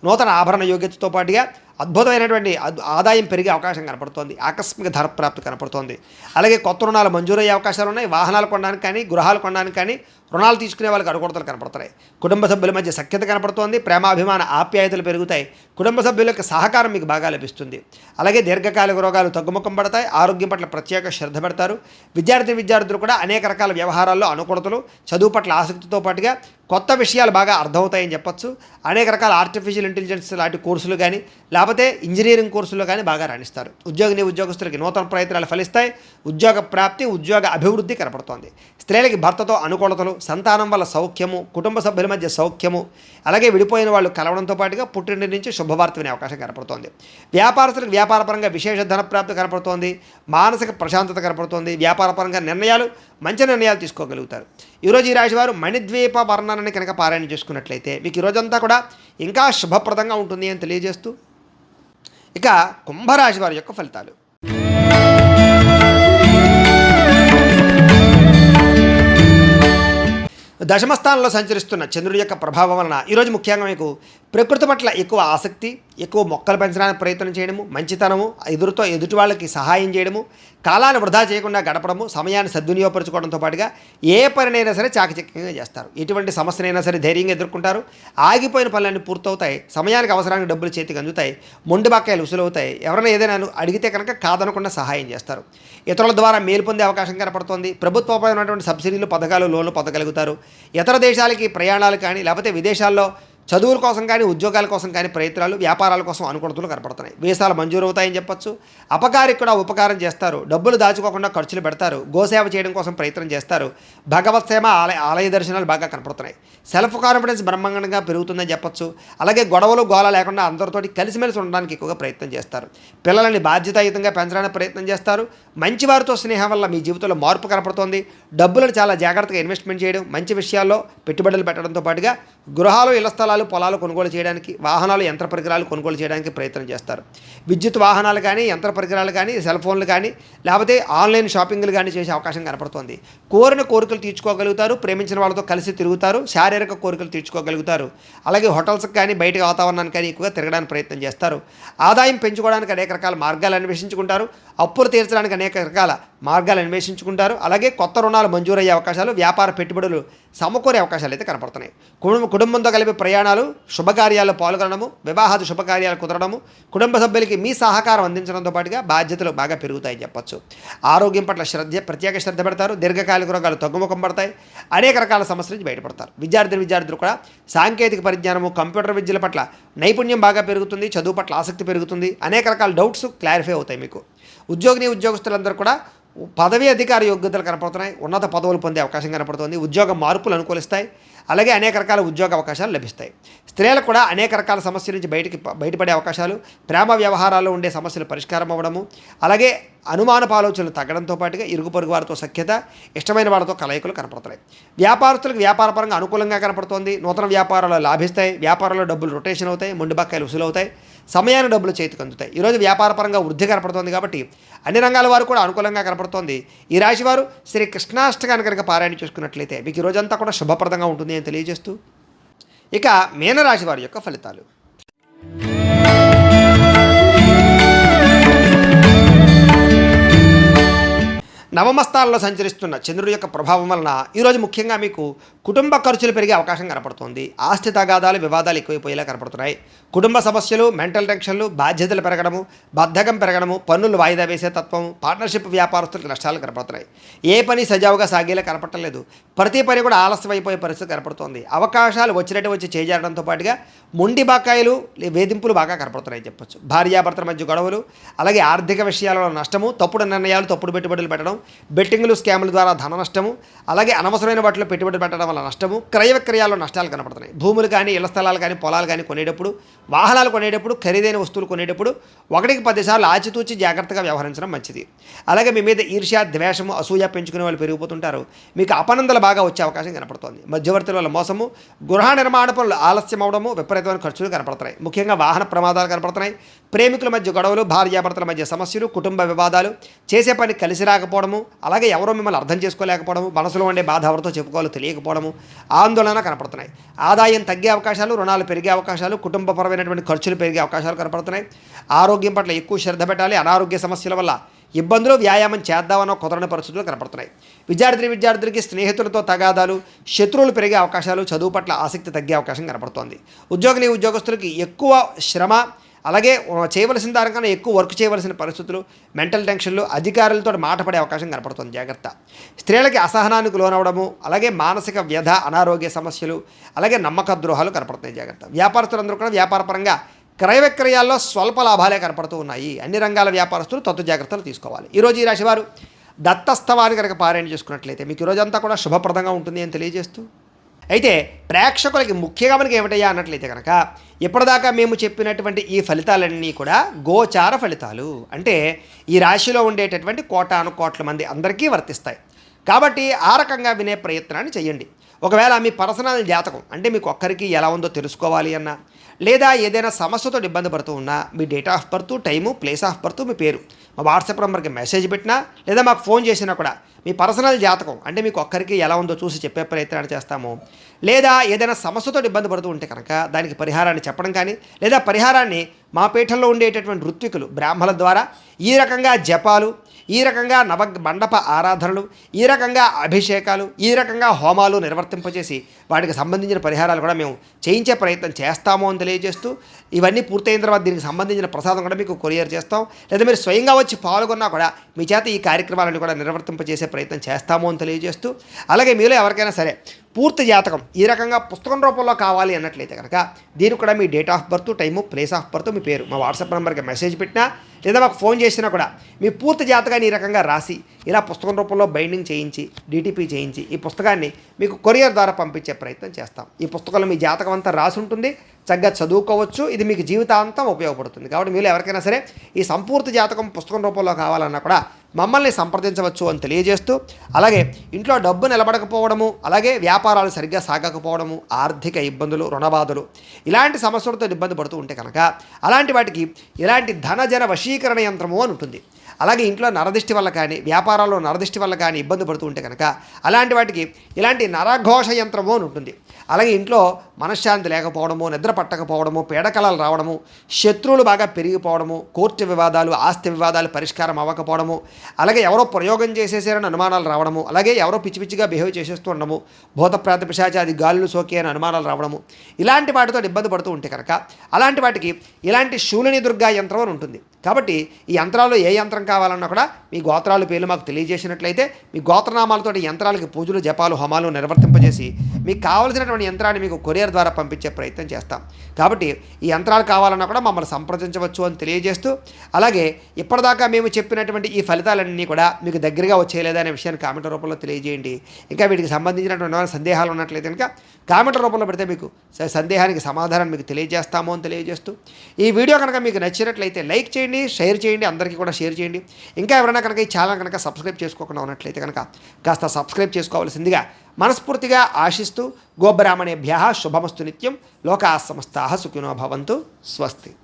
నూతన ఆభరణ యోగ్యతతో పాటుగా అద్భుతమైనటువంటి ఆదాయం పెరిగే అవకాశం కనపడుతోంది. ఆకస్మిక ధర ప్రాప్తి కనపడుతోంది. అలాగే కొత్త రుణాలు మంజూరయ్యే అవకాశాలు ఉన్నాయి. వాహనాలు కొనడానికి కానీ, గృహాలు కొనడానికి కానీ, రుణాలు తీసుకునే వాళ్ళకి అనుకూలతలు కనపడుతున్నాయి. కుటుంబ సభ్యుల మధ్య సఖ్యత కనపడుతోంది. ప్రేమాభిమాన ఆప్యాయతలు పెరుగుతాయి. కుటుంబ సభ్యుల యొక్క సహకారం మీకు బాగా లభిస్తుంది. అలాగే దీర్ఘకాలిక రోగాలు తగ్గుముఖం పడతాయి. ఆరోగ్యం పట్ల ప్రత్యేక శ్రద్ధ పెడతారు. విద్యార్థులు కూడా అనేక రకాల వ్యవహారాల్లో అనుకూలతలు, చదువు పట్ల ఆసక్తితో పాటుగా కొత్త విషయాలు బాగా అర్థమవుతాయని చెప్పచ్చు. అనేక రకాల ఆర్టిఫిషియల్ ఇంటెలిజెన్స్ లాంటి కోర్సులు కానీ, లేకపోతే ఇంజనీరింగ్ కోర్సుల్లో కానీ బాగా రాణిస్తారు. ఉద్యోగస్తులకి నూతన ప్రయత్నాలు ఫలిస్తాయి. ఉద్యోగ ప్రాప్తి, ఉద్యోగ అభివృద్ధి కనపడుతోంది. స్త్రీలకి భర్తతో అనుకూలతలు, సంతానం వల్ల సౌఖ్యము, కుటుంబ సభ్యుల మధ్య సౌఖ్యము, అలాగే విడిపోయిన వాళ్ళు కలవడంతో పాటుగా పుట్టింటి నుంచి శుభవార్త వినే అవకాశం కనపడుతోంది. వ్యాపారస్తులకు వ్యాపారపరంగా విశేష ధనప్రాప్తి కనపడుతోంది. మానసిక ప్రశాంతత కనపడుతోంది. వ్యాపారపరంగా మంచి నిర్ణయాలు తీసుకోగలుగుతారు. ఈరోజు ఈ రాశివారు మణిద్వీప వర్ణనని కనుక పారాయణ చేసుకున్నట్లయితే మీకు ఈరోజంతా కూడా ఇంకా శుభప్రదంగా ఉంటుంది అని తెలియజేస్తూ, ఇక కుంభరాశి వారి యొక్క ఫలితాలు. దశమస్థానంలో సంచరిస్తున్న చంద్రుడి యొక్క ప్రభావం వలన ఈరోజు ముఖ్యంగా మీకు ప్రకృతి పట్ల ఎక్కువ ఆసక్తి, ఎక్కువ మొక్కలు పెంచడానికి ప్రయత్నం చేయడము, మంచితనము, ఎదుటి వాళ్ళకి సహాయం చేయడము, కాలాన్ని వృధా చేయకుండా గడపడము, సమయాన్ని సద్వినియోగపరచుకోవడంతో పాటుగా ఏ పనినైనా సరే చాకచక్యంగా చేస్తారు. ఎటువంటి సమస్యనైనా సరే ధైర్యంగా ఎదుర్కొంటారు. ఆగిపోయిన పనులన్నీ పూర్తవుతాయి. సమయానికి అవసరానికి డబ్బులు చేతికి అందుతాయి. మొండి బకాయిలు ఉసులవుతాయి. ఎవరైనా ఏదైనా అడిగితే కనుక కాదనకుండా సహాయం చేస్తారు. ఇతరుల ద్వారా మేలు పొందే అవకాశం కనపడుతోంది. ప్రభుత్వపరమైనటువంటి సబ్సిడీలు, పథకాలు, లోన్లు పొందగలుగుతారు. ఇతర దేశాలకి ప్రయాణాలు కానీ, లేకపోతే విదేశాల్లో చదువుల కోసం కానీ, ఉద్యోగాల కోసం కానీ ప్రయత్నాలు, వ్యాపారాల కోసం అనుకూలతలు కనపడుతున్నాయి. వీసాలు మంజూరు అవుతాయని చెప్పొచ్చు. అపకారికి కూడా ఉపకారం చేస్తారు. డబ్బులు దాచుకోకుండా ఖర్చులు పెడతారు. గోసేవ చేయడం కోసం ప్రయత్నం చేస్తారు. భగవత్ సేవ, ఆలయ దర్శనాలు బాగా కనపడుతున్నాయి. సెల్ఫ్ కాన్ఫిడెన్స్ బ్రహ్మాండంగా పెరుగుతుందని చెప్పొచ్చు. అలాగే గొడవలు, గోల లేకుండా అందరితోటి కలిసిమెలిసి ఉండడానికి ఎక్కువగా ప్రయత్నం చేస్తారు. పిల్లల్ని బాధ్యతాయుతంగా పెంచడానికి ప్రయత్నం చేస్తారు. మంచివారితో స్నేహం వల్ల మీ జీవితంలో మార్పు కనపడుతోంది. డబ్బులను చాలా జాగ్రత్తగా ఇన్వెస్ట్మెంట్ చేయడం, మంచి విషయాల్లో పెట్టుబడులు పెట్టడంతో పాటుగా గృహాలు, ఇళ్ల స్థలాలు, పొలాలు కొనుగోలు చేయడానికి, వాహనాలు, యంత్ర పరికరాలు కొనుగోలు చేయడానికి ప్రయత్నం చేస్తారు. విద్యుత్ వాహనాలు కానీ, యంత్ర పరికరాలు కానీ, సెల్ ఫోన్లు కానీ, లేకపోతే ఆన్లైన్ షాపింగ్లు కానీ చేసే అవకాశం కనపడుతోంది. కోరిన కోరికలు తీర్చుకోగలుగుతారు. ప్రేమించిన వాళ్ళతో కలిసి తిరుగుతారు. శారీరక కోరికలు తీర్చుకోగలుగుతారు. అలాగే హోటల్స్కి కానీ, బయట వాతావరణానికి కానీ ఎక్కువగా తిరగడానికి ప్రయత్నం చేస్తారు. ఆదాయం పెంచుకోవడానికి అనేక రకాల మార్గాలు అన్వేషించుకుంటారు. అప్పులు తీర్చడానికి అనేక రకాల మార్గాలు అన్వేషించుకుంటారు. అలాగే కొత్త రుణాలు మంజూరయ్యే అవకాశాలు, వ్యాపార పెట్టుబడులు సమకూరే అవకాశాలు అయితే కనపడుతున్నాయి. కుటుంబంతో కలిపి ప్రయాణాలు, శుభకార్యాల్లో పాల్గొనడము, వివాహాది శుభకార్యాలు కుదరడము, కుటుంబ సభ్యులకి మీ సహకారం అందించడంతో పాటుగా బాధ్యతలు బాగా పెరుగుతాయని చెప్పొచ్చు. ఆరోగ్యం పట్ల ప్రత్యేక శ్రద్ధ పెడతారు. దీర్ఘకాలిక రోగాలు తగ్గుముఖం పడతాయి. అనేక రకాల సమస్యల నుంచి బయటపడతారు. విద్యార్థులు కూడా సాంకేతిక పరిజ్ఞానము, కంప్యూటర్ విద్యల పట్ల నైపుణ్యం బాగా పెరుగుతుంది. చదువు పట్ల ఆసక్తి పెరుగుతుంది. అనేక రకాల డౌట్స్ క్లారిఫై అవుతాయి మీకు. ఉద్యోగస్తులందరూ కూడా పదవి అధికార యోగ్యతలు కనపడుతున్నాయి. ఉన్నత పదవులు పొందే అవకాశం కనపడుతుంది. ఉద్యోగ మార్పులు అనుకూలిస్తాయి. అలాగే అనేక రకాల ఉద్యోగ అవకాశాలు లభిస్తాయి. స్త్రీలకు కూడా అనేక రకాల సమస్యల నుంచి బయటపడే అవకాశాలు, ప్రేమ వ్యవహారాల్లో ఉండే సమస్యలు పరిష్కారం అవ్వడము, అలాగే అనుమానపు ఆలోచనలు తగ్గడంతో పాటుగా ఇరుగు పొరుగు వారితో సఖ్యత, ఇష్టమైన వారితో కలయికలు కనపడుతున్నాయి. వ్యాపారస్తులకు వ్యాపారపరంగా అనుకూలంగా కనపడుతోంది. నూతన వ్యాపారాలు లాభిస్తాయి. వ్యాపారంలో డబ్బులు రొటేషన్ అవుతాయి. మొండి బకాయిలు వసూలవుతాయి. సమయాన్ని డబ్బులు చేతికి అందుతాయి. ఈరోజు వ్యాపారపరంగా వృద్ధి కనపడుతోంది కాబట్టి అన్ని రంగాల వారు కూడా అనుకూలంగా కనపడుతోంది. ఈ రాశివారు శ్రీ కృష్ణాష్టకాన్ని కనుక పారాయణ చేసుకున్నట్లయితే మీకు ఈ రోజంతా కూడా శుభప్రదంగా ఉంటుంది అని తెలియజేస్తూ, ఇక మీనరాశి వారి యొక్క ఫలితాలు. నవమస్థానంలో సంచరిస్తున్న చంద్రుడి యొక్క ప్రభావం వలన ఈరోజు ముఖ్యంగా మీకు కుటుంబ ఖర్చులు పెరిగే అవకాశం కనపడుతుంది. ఆస్తి తగాదాలు, వివాదాలు ఎక్కువైపోయేలా కనపడుతున్నాయి. కుటుంబ సమస్యలు, మెంటల్ టెన్షన్లు, బాధ్యతలు పెరగడము, బద్ధకం పెరగడము, పన్నులు వాయిదా వేసే తత్వం, పార్ట్నర్షిప్ వ్యాపారస్తులకు నష్టాలు కనపడుతున్నాయి. ఏ పని సజావుగా సాగేలా కనపడలేదు. ప్రతి పని కూడా ఆలస్యం అయిపోయే పరిస్థితి కనపడుతోంది. అవకాశాలు వచ్చినట్టు వచ్చి చేజారడంతో పాటుగా మొండి బకాయిలు, వేధింపులు బాగా కనపడుతున్నాయని చెప్పొచ్చు. భార్యాభర్తల మధ్య గొడవలు, అలాగే ఆర్థిక విషయాలలో నష్టము, తప్పుడు నిర్ణయాలు, తప్పుడు పెట్టుబడులు పెట్టడం, బెట్టింగ్లు, స్కాముల ద్వారా ధన నష్టము, అలాగే అనవసరమైన వాటిలో పెట్టుబడి పెట్టడం వల్ల నష్టము, క్రయ విక్రయాల్లో నష్టాలు కనపడుతున్నాయి. భూములు కానీ, ఇళ్ల స్థలాలు కానీ, పొలాలు కానీ కొనేటప్పుడు, వాహనాలు కొనేటప్పుడు, ఖరీదైన వస్తువులు కొనేటప్పుడు 1కి 10 సార్లు ఆచితూచి జాగ్రత్తగా వ్యవహరించడం మంచిది. అలాగే మీ మీద ఈర్ష్య, ద్వేషము, అసూయ పెంచుకునే వాళ్ళు పెరిగిపోతుంటారు. మీకు అపనందలు బాగా వచ్చే అవకాశం కనపడుతోంది. మధ్యవర్తుల వల్ల మోసము, గృహ నిర్మాణ పనులు ఆలస్యం అవడము, విపరీతమైన ఖర్చులు కనపడుతున్నాయి. ముఖ్యంగా వాహన ప్రమాదాలు కనపడుతున్నాయి. ప్రేమికుల మధ్య గొడవలు, భార్యాభర్తల మధ్య సమస్యలు, కుటుంబ వివాదాలు, చేసే పని కలిసి రాకపోవడము, అలాగే ఎవరో మిమ్మల్ని అర్థం చేసుకోలేకపోవడము, మనసులో ఉండే బాధ ఎవరితో చెప్పుకోవాలో తెలియకపోవడము, ఆందోళన కనపడుతున్నాయి. ఆదాయం తగ్గే అవకాశాలు, రుణాలు పెరిగే అవకాశాలు, కుటుంబపరమైనటువంటి ఖర్చులు పెరిగే అవకాశాలు కనపడుతున్నాయి. ఆరోగ్యం పట్ల ఎక్కువ శ్రద్ధ పెట్టాలి. అనారోగ్య సమస్యల వల్ల ఇబ్బందులు, వ్యాయామం చేద్దామన్న కుదరని పరిస్థితులు కనపడుతున్నాయి. విద్యార్థులకి స్నేహితులతో తగాదాలు, శత్రువులు పెరిగే అవకాశాలు, చదువు పట్ల ఆసక్తి తగ్గే అవకాశం కనపడుతోంది. ఉద్యోగస్తులకి ఎక్కువ శ్రమ, అలాగే చేయవలసిన దానికన్నా ఎక్కువ వర్క్ చేయవలసిన పరిస్థితులు, మెంటల్ టెన్షన్లు, అధికారులతో మాట పడే అవకాశం కనపడుతుంది. జాగ్రత్త. స్త్రీలకి అసహనానికి లోనవడము, అలాగే మానసిక వ్యధ, అనారోగ్య సమస్యలు, అలాగే నమ్మక ద్రోహాలు కనపడుతున్నాయి. జాగ్రత్త. వ్యాపారస్తులందరూ కూడా వ్యాపారపరంగా క్రయ విక్రయాల్లో స్వల్ప లాభాలే కనపడుతూ ఉన్నాయి. అన్ని రంగాల వ్యాపారస్తులు తత్వ జాగ్రత్తలు తీసుకోవాలి. ఈరోజు ఈ రాశివారు దత్తస్తవాన్ని కనుక పారాయణ చేసుకున్నట్లయితే మీకు ఈ రోజంతా కూడా శుభప్రదంగా ఉంటుంది అని తెలియజేస్తూ, అయితే ప్రేక్షకులకి ముఖ్యంగా మనకి ఏమిటయ్యా అన్నట్లయితే కనుక ఇప్పటిదాకా మేము చెప్పినటువంటి ఈ ఫలితాలన్నీ కూడా గోచార ఫలితాలు. అంటే ఈ రాశిలో ఉండేటటువంటి కోటాను కోట్ల మంది అందరికీ వర్తిస్తాయి. కాబట్టి ఆ రకంగా వినే ప్రయత్నాన్ని చేయండి. ఒకవేళ మీ పర్సనల్ జాతకం అంటే మీకు ఒక్కరికి ఎలా ఉందో తెలుసుకోవాలి అన్నా, లేదా ఏదైనా సమస్యతో ఇబ్బంది పడుతూ ఉన్నా మీ date of birth, time, place of birth, మీ పేరు మా వాట్సాప్ నెంబర్కి మెసేజ్ పెట్టినా లేదా మాకు ఫోన్ చేసినా కూడా మీ పర్సనల్ జాతకం అంటే మీకు ఒక్కరికి ఎలా ఉందో చూసి చెప్పే ప్రయత్నాన్ని చేస్తాము. లేదా ఏదైనా సమస్యతో ఇబ్బంది పడుతూ ఉంటే కనుక దానికి పరిహారాన్ని చెప్పడం కానీ, లేదా పరిహారాన్ని మా పీఠంలో ఉండేటటువంటి ఋత్వికులు బ్రాహ్మణుల ద్వారా ఈ రకంగా జపాలు, ఈ రకంగా మండప ఆరాధనలు, ఈ రకంగా అభిషేకాలు, ఈ రకంగా హోమాలు నిర్వర్తింపజేసి వాటికి సంబంధించిన పరిహారాలు కూడా మేము చేయించే ప్రయత్నం చేస్తాము అని తెలియజేస్తూ, ఇవన్నీ పూర్తయిన తర్వాత దీనికి సంబంధించిన ప్రసాదం కూడా మీకు కొరియర్ చేస్తాం. లేదా మీరు స్వయంగా వచ్చి పాల్గొన్నా కూడా మీ చేత ఈ కార్యక్రమాలను కూడా నిర్వర్తింపజేసే ప్రయత్నం చేస్తాము అని తెలియజేస్తూ, అలాగే మీలో ఎవరికైనా సరే పూర్తి జాతకం ఈ రకంగా పుస్తకం రూపంలో కావాలి అన్నట్లయితే కనుక దీనికి కూడా మీ date of birth, time, place of birth, మీ పేరు మా వాట్సాప్ నెంబర్కి మెసేజ్ పెట్టినా లేదా మాకు ఫోన్ చేసినా కూడా మీ పూర్తి జాతకాన్ని ఈ రకంగా రాసి ఇలా పుస్తకం రూపంలో బైండింగ్ చేయించి డిటిపి చేయించి ఈ పుస్తకాన్ని మీకు కొరియర్ ద్వారా పంపించే ప్రయత్నం చేస్తాం. ఈ పుస్తకంలో మీ జాతకం అంతా రాసి ఉంటుంది, చక్కగా చదువుకోవచ్చు. ఇది మీకు జీవితాంతం ఉపయోగపడుతుంది. కాబట్టి మీరు ఎవరికైనా సరే ఈ సంపూర్తి జాతకం పుస్తకం రూపంలో కావాలన్నా కూడా మమ్మల్ని సంప్రదించవచ్చు అని తెలియజేస్తూ, అలాగే ఇంట్లో డబ్బు నిలబడకపోవడము, అలాగే వ్యాపారాలు సరిగ్గా సాగకపోవడము, ఆర్థిక ఇబ్బందులు, రుణబాధలు ఇలాంటి సమస్యలతో ఇబ్బంది పడుతూ ఉంటే కనుక అలాంటి వాటికి ఇలాంటి ధనజన వశీకరణ యంత్రము అని ఉంటుంది. అలాగే ఇంట్లో నరదిష్టి వల్ల కానీ, వ్యాపారాల్లో నరదిష్టి వల్ల కానీ ఇబ్బంది పడుతూ ఉంటే కనుక అలాంటి వాటికి ఇలాంటి నరఘోష యంత్రము అని ఉంటుంది. అలాగే ఇంట్లో మనశ్శాంతి లేకపోవడము, నిద్ర పట్టకపోవడము, పీడకలలు రావడము, శత్రువులు బాగా పెరిగిపోవడము, కోర్టు వివాదాలు, ఆస్తి వివాదాలు పరిష్కారం అవ్వకపోవడము, అలాగే ఎవరో ప్రయోగం చేసేసారని అనుమానాలు రావడము, అలాగే ఎవరో పిచ్చి పిచ్చిగా బిహేవ్ చేసేస్తూ ఉండడము, భూతప్రాత పిశాచాది గాలులు సోకి అని అనుమానాలు రావడము, ఇలాంటి వాటితో ఇబ్బంది పడుతూ ఉంటే కనుక అలాంటి వాటికి ఇలాంటి శూలిని దుర్గా యంత్రం అని ఉంటుంది. కాబట్టి ఈ యంత్రాల్లో ఏ యంత్రం కావాలన్నా కూడా మీ గోత్రాల పేర్లు మాకు తెలియజేసినట్లయితే మీ గోత్రనామాలతో యంత్రాలకి పూజలు, జపాలు, హోమాలు నిర్వర్తింపజేసి మీకు కావలసినటువంటి యంత్రాన్ని మీకు కొరియర్ ద్వారా పంపించే ప్రయత్నం చేస్తాం. కాబట్టి ఈ యంత్రాలు కావాలన్నా కూడా మమ్మల్ని సంప్రదించవచ్చు అని తెలియజేస్తూ, అలాగే ఇప్పటిదాకా మేము చెప్పినటువంటి ఈ ఫలితాలన్నీ కూడా మీకు దగ్గరగా వచ్చేయలేదా అనే విషయాన్ని కామెంట్ రూపంలో తెలియజేయండి. ఇంకా వీటికి సంబంధించినటువంటి సందేహాలు ఉన్నట్లయితే కనుక కామెంట్ రూపంలో పెడితే మీకు సందేహానికి సమాధానం మీకు తెలియజేస్తాము అని తెలియజేస్తూ, ఈ వీడియో కనుక మీకు నచ్చినట్లయితే లైక్ చేయండి, షేర్ చేయండి, అందరికీ కూడా షేర్ చేయండి. ఇంకా ఎవరైనా కనుక ఈ ఛానల్ కనుక సబ్స్క్రైబ్ చేసుకోకుండా ఉన్నట్లయితే కనుక కాస్త సబ్స్క్రైబ్ చేసుకోవాల్సిందిగా మనస్ఫూర్తిగా ఆశిస్తూ, గోబ్రాహ్మణేభ్యః శుభమస్తు నిత్యం, లోకాః సమస్తాః సుఖినో భవంతు. స్వస్తి.